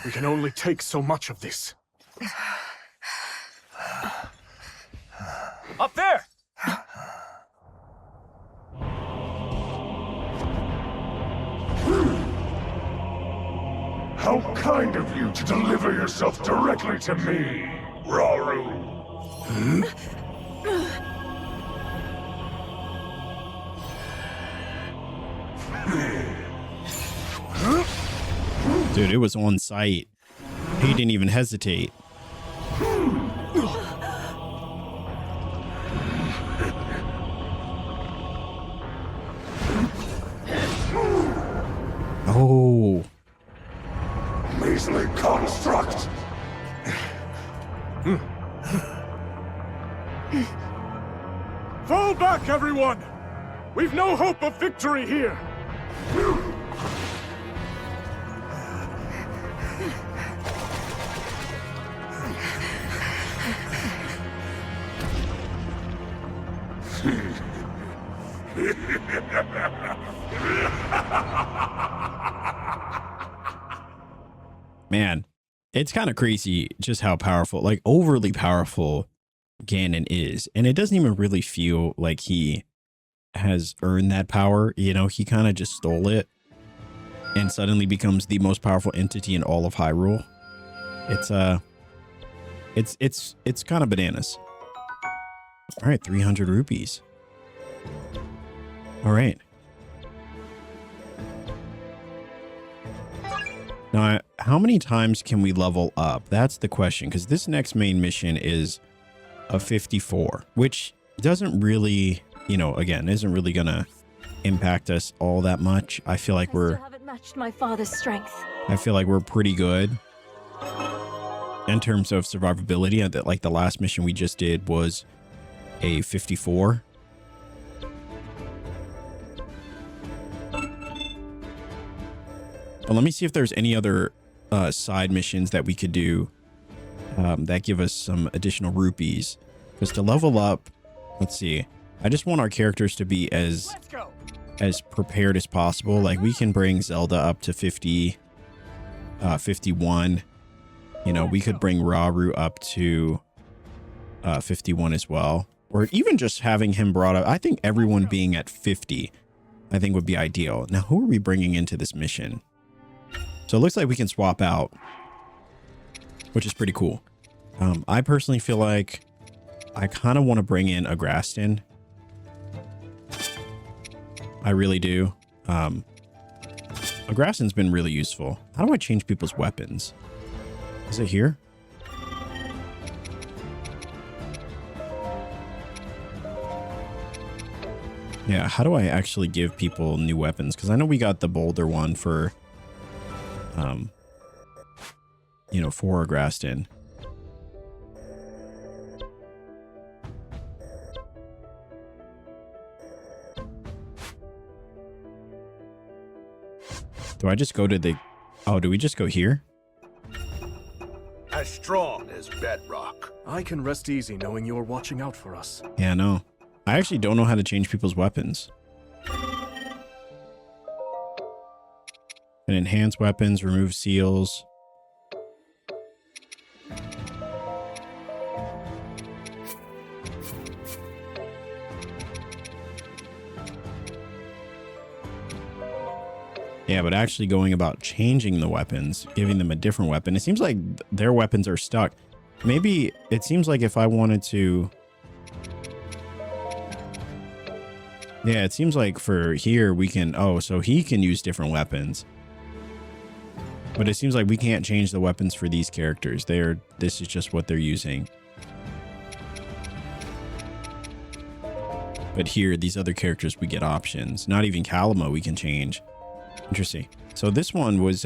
We can only take so much of this. Up there! How kind of you to deliver yourself directly to me, Rauru. Dude, it was on sight. He didn't even hesitate. Oh. Measly construct! Fall back, everyone! We've no hope of victory here! Man, it's kind of crazy just how powerful, like overly powerful Ganon is. And it doesn't even really feel like he has earned that power. You know, he kind of just stole it and suddenly becomes the most powerful entity in all of Hyrule. It's kind of bananas. All right, 300 rupees. All right. Now, how many times can we level up? That's the question, because this next main mission is a 54, which doesn't really, you know, again, isn't really going to impact us all that much. I feel like I haven't matched my father's strength. I feel like we're pretty good in terms of survivability. And that, like, the last mission we just did was a 54. But let me see if there's any other side missions that we could do that give us some additional rupees. Because to level up, let's see. I just want our characters to be as prepared as possible. Like, we can bring Zelda up to 50, 51. You know, we could bring Rauru up to 51 as well. Or even just having him brought up. I think everyone being at 50, I think would be ideal. Now, who are we bringing into this mission? So it looks like we can swap out, which is pretty cool. I personally feel like I kind of want to bring in a Graston. I really do. A Graston's been really useful. How do I change people's weapons? Is it here? Yeah, how do I actually give people new weapons? Because I know we got the boulder one for... you know, for a Graston. Do I just go to the... Oh, do we just go here? As strong as bedrock. I can rest easy knowing you're watching out for us. Yeah, no. I actually don't know how to change people's weapons. And enhance weapons, remove seals. Yeah, but actually going about changing the weapons, giving them a different weapon. It seems like their weapons are stuck. maybe it seems like if I wanted to... Yeah, it seems like for here we can... Oh, so he can use different weapons. But it seems like we can't change the weapons for these characters. This is just what they're using. But here, these other characters, we get options. Not even Kalima we can change. Interesting. So this one was...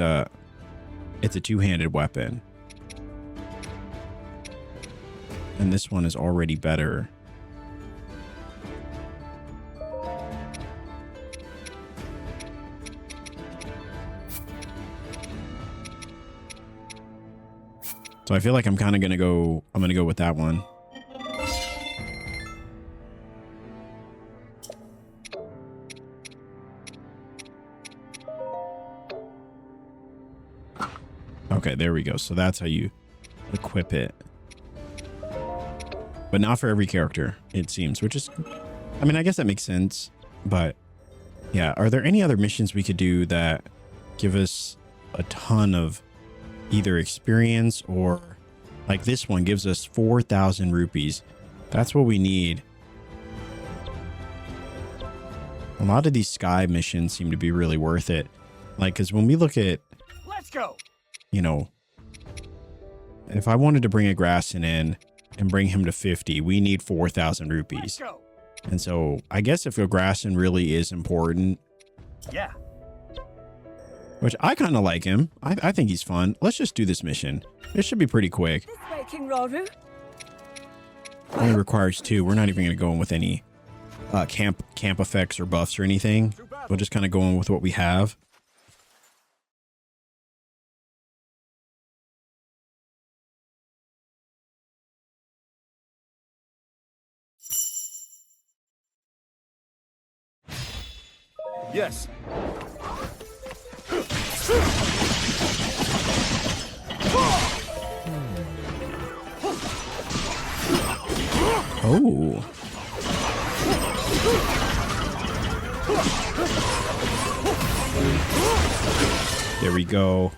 it's a two-handed weapon. And this one is already better. So I feel like I'm kind of going to go... I'm going to go with that one. Okay, there we go. So that's how you equip it. But not for every character, it seems, which is... I mean, I guess that makes sense. But yeah, are there any other missions we could do that give us a ton of either experience or... Like this one gives us 4,000 rupees. That's what we need. A lot of these sky missions seem to be really worth it. Like, because when we look at... Let's go! You know, if I wanted to bring a Grassin in and bring him to 50, we need 4,000 rupees. And so I guess if a Grassin really is important, yeah, which I kind of like him. I think he's fun. Let's just do this mission. It should be pretty quick. This way, King Rauru. Only requires 2. We're not even going to go in with any camp effects or buffs or anything. We'll just kind of go in with what we have. Yes. Oh. There we go.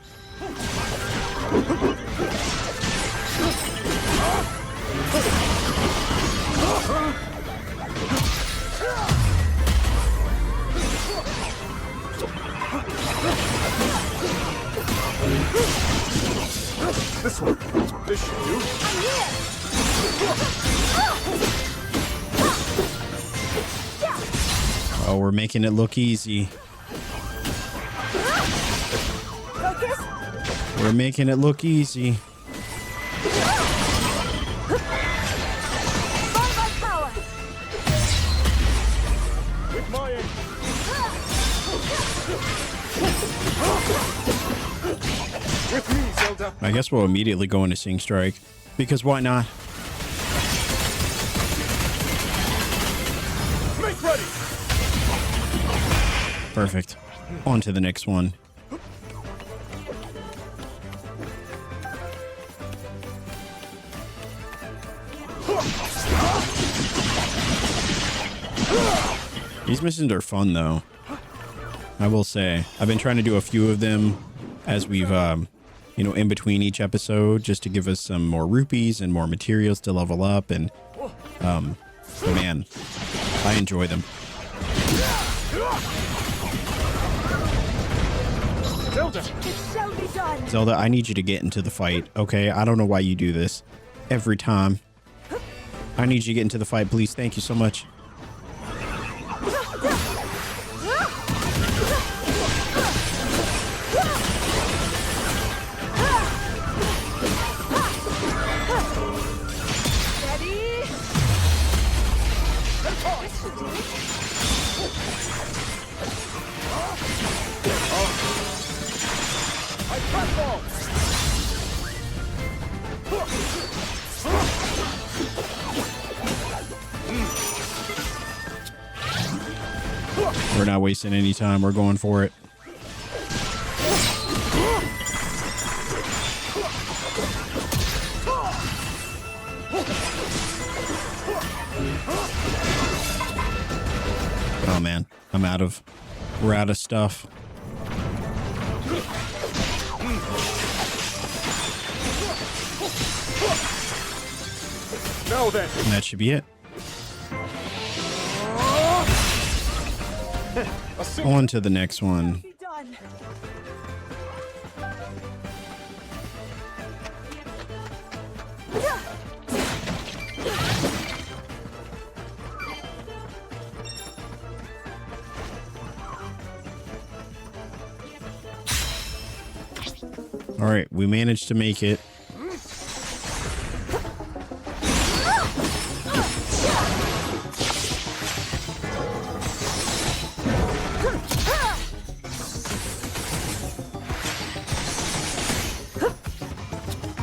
This one. This should do. Oh, we're making it look easy. We're making it look easy. With my aid. With me, Zelda. I guess we'll immediately go into Sing Strike, because why not? Make ready. Perfect. On to the next one. These missions are fun, though. I will say. I've been trying to do a few of them as we've, you know, in between each episode, just to give us some more rupees and more materials to level up. And, but man, I enjoy them. Zelda. It shall be done. Zelda, I need you to get into the fight, okay? I don't know why you do this every time. I need you to get into the fight, please. Thank you so much. We're not wasting any time. We're going for it. Oh man, we're out of stuff. Now then. And that should be it. On to the next one. All right, we managed to make it.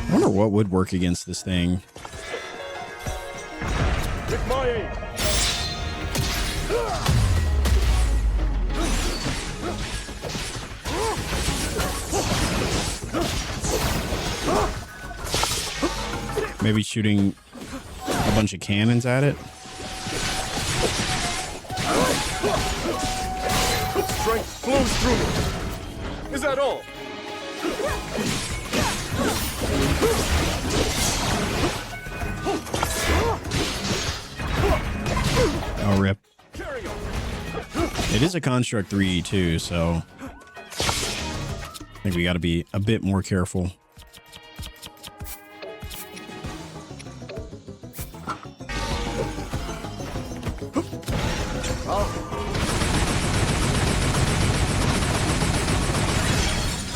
I wonder what would work against this thing. With my aid. Maybe shooting a bunch of cannons at it. Strength flows through me. Is that all? Oh, rip. It is a Construct 3 too, so I think we got to be a bit more careful.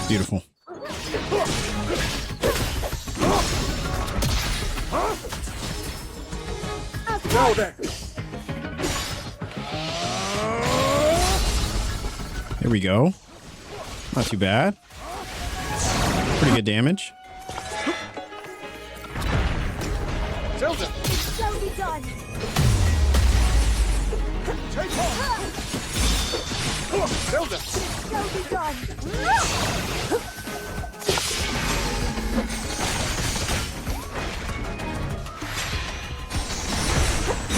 Beautiful. Now then. There we go. Not too bad. Pretty good damage. Zelda. Shall be done. Take off. Zelda. Shall be done.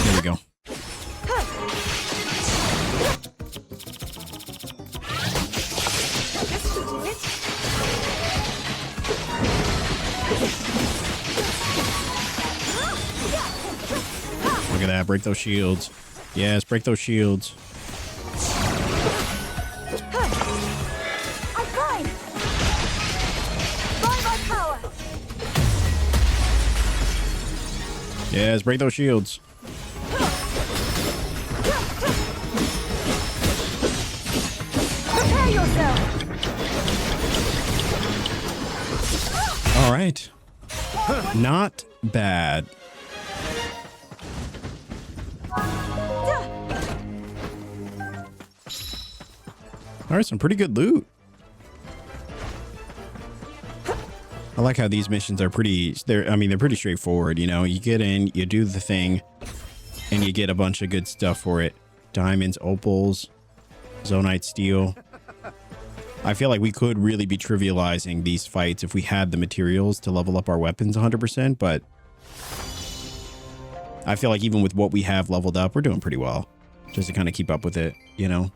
There we go. Look at that. Break those shields. Yes, break those shields. I'm fine. By my power. Yes, break those shields. Prepare yourself. All right. Not bad. All right, some pretty good loot. I like how these missions are they're pretty straightforward, you know. You get in, you do the thing, and you get a bunch of good stuff for it. Diamonds, opals, zonite steel. I feel like we could really be trivializing these fights if we had the materials to level up our weapons 100%, but I feel like even with what we have leveled up, we're doing pretty well just to kind of keep up with it, you know.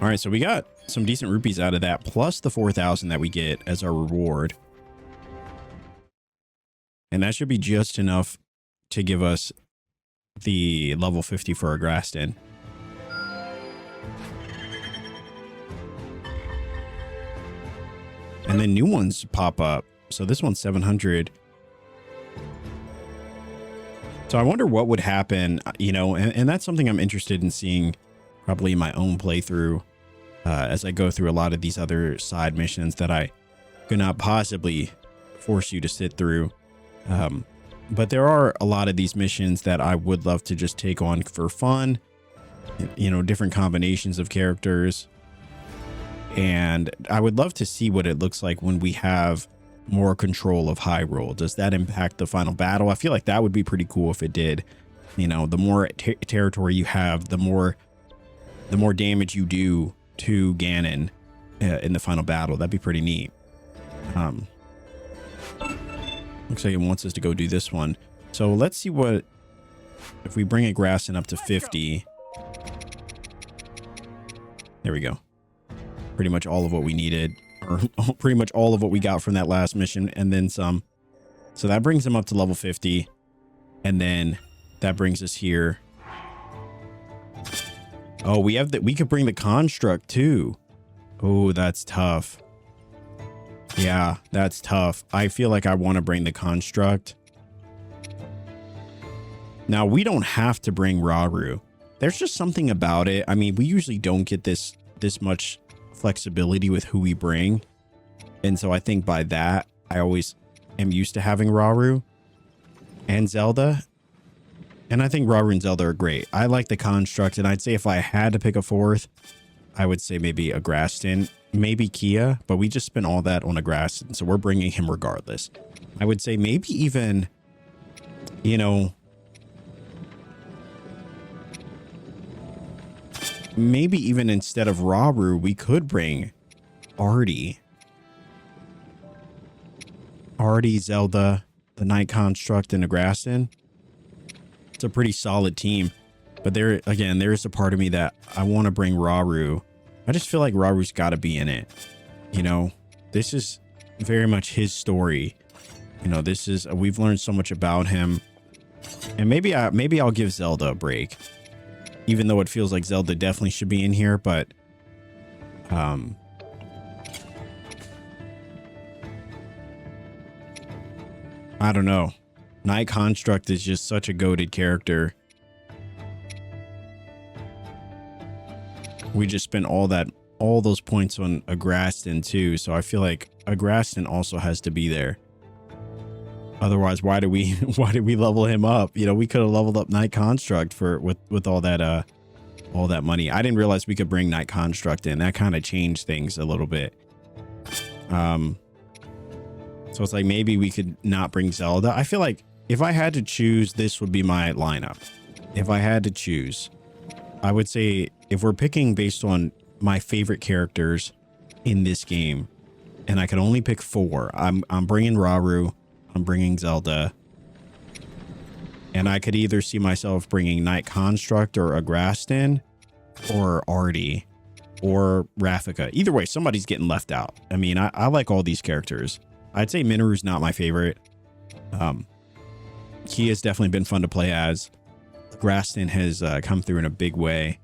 All right, so we got some decent rupees out of that, plus the 4,000 that we get as our reward. And that should be just enough to give us the level 50 for our Graston. And then new ones pop up. So this one's 700. So I wonder what would happen, you know, and that's something I'm interested in seeing probably in my own playthrough. As I go through a lot of these other side missions that I could not possibly force you to sit through. But there are a lot of these missions that I would love to just take on for fun, you know, different combinations of characters. And I would love to see what it looks like when we have more control of Hyrule. Does that impact the final battle? I feel like that would be pretty cool if it did. You know, the more territory you have, the more damage you do to Ganon in the final battle. That'd be pretty neat. Looks like it wants us to go do this one. So let's see what if we bring a Graston up to 50. There we go. Pretty much all of what we needed, or pretty much all of what we got from that last mission, and then some. So that brings him up to level 50. And then that brings us here. Oh, we have that. We could bring the construct too. Oh, that's tough. Yeah, that's tough. I feel like I want to bring the construct. Now, we don't have to bring Rauru. There's just something about it. I mean, we usually don't get this much flexibility with who we bring. And so I think by that, I always am used to having Rauru and Zelda. And I think Rauru and Zelda are great. I like the construct, and I'd say if I had to pick a fourth, I would say maybe a Graston, maybe Kia, but we just spent all that on a Graston, so we're bringing him regardless. I would say maybe even, you know, maybe even instead of Rauru, we could bring Artie. Artie, Zelda, the Knight Construct, and a Graston. It's a pretty solid team. But there, again, there's a part of me that I want to bring Rauru. I just feel like Raru's got to be in it. You know, this is very much his story. You know, this is, we've learned so much about him. And maybe I'll give Zelda a break. Even though it feels like Zelda definitely should be in here, but I don't know. Knight Construct is just such a goated character. We just spent all those points on a Graston too, so I feel like a Graston also has to be there. Otherwise, why do we level him up? You know, we could have leveled up Knight Construct with all that money. I didn't realize we could bring Knight Construct in. That kind of changed things a little bit. So it's like maybe we could not bring Zelda. I feel like if I had to choose, this would be my lineup. If I had to choose, I would say if we're picking based on my favorite characters in this game, and I could only pick 4, I'm bringing Rauru, I'm bringing Zelda, and I could either see myself bringing Knight Construct or a Graston or Artie or Rafika. Either way, somebody's getting left out. I mean, I like all these characters. I'd say Minoru's not my favorite. He has definitely been fun to play as. Graston has come through in a big way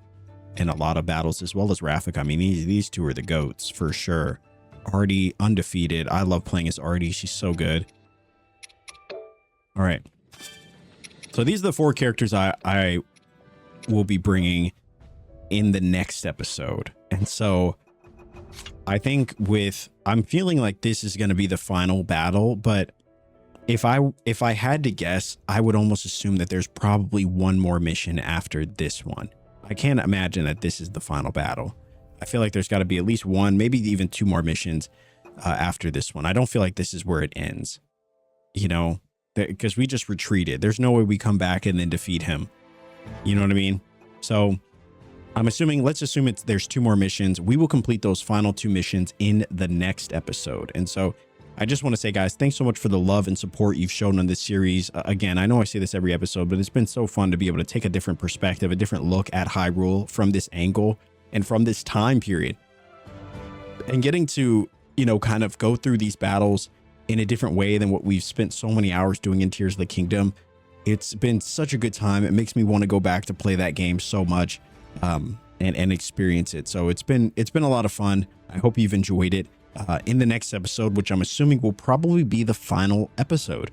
in a lot of battles, as well as Rafika. I mean, these two are the GOATs for sure. Artie, undefeated. I love playing as Artie. She's so good. All right. So these are the 4 characters I will be bringing in the next episode. And so I think I'm feeling like this is going to be the final battle, but if I had to guess, I would almost assume that there's probably one more mission after this one. I can't imagine that this is the final battle. I feel like there's got to be at least 1, maybe even 2 more missions after this one. I don't feel like this is where it ends, you know, because we just retreated. There's no way we come back and then defeat him. You know what I mean? So let's assume there's 2 more missions. We will complete those final 2 missions in the next episode. And so I just want to say, guys, thanks so much for the love and support you've shown on this series. Again, I know I say this every episode, but it's been so fun to be able to take a different perspective, a different look at Hyrule from this angle and from this time period. And getting to, you know, kind of go through these battles in a different way than what we've spent so many hours doing in Tears of the Kingdom. It's been such a good time. It makes me want to go back to play that game so much and experience it. So it's been a lot of fun. I hope you've enjoyed it. In the next episode, which I'm assuming will probably be the final episode,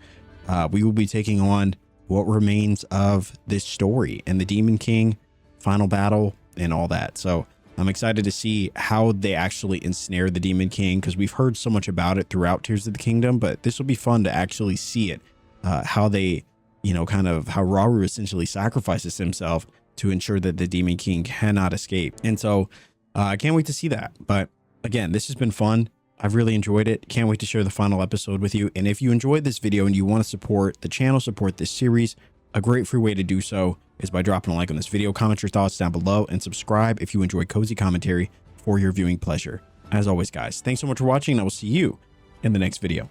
we will be taking on what remains of this story and the Demon King, final battle, and all that. So I'm excited to see how they actually ensnare the Demon King, because we've heard so much about it throughout Tears of the Kingdom, but this will be fun to actually see it, how they, you know, kind of how Rauru essentially sacrifices himself to ensure that the Demon King cannot escape. And so I can't wait to see that. But again, this has been fun. I've really enjoyed it. Can't wait to share the final episode with you. And if you enjoyed this video and you want to support the channel, support this series, a great free way to do so is by dropping a like on this video, comment your thoughts down below, and subscribe if you enjoy cozy commentary for your viewing pleasure. As always, guys, thanks so much for watching, and I will see you in the next video.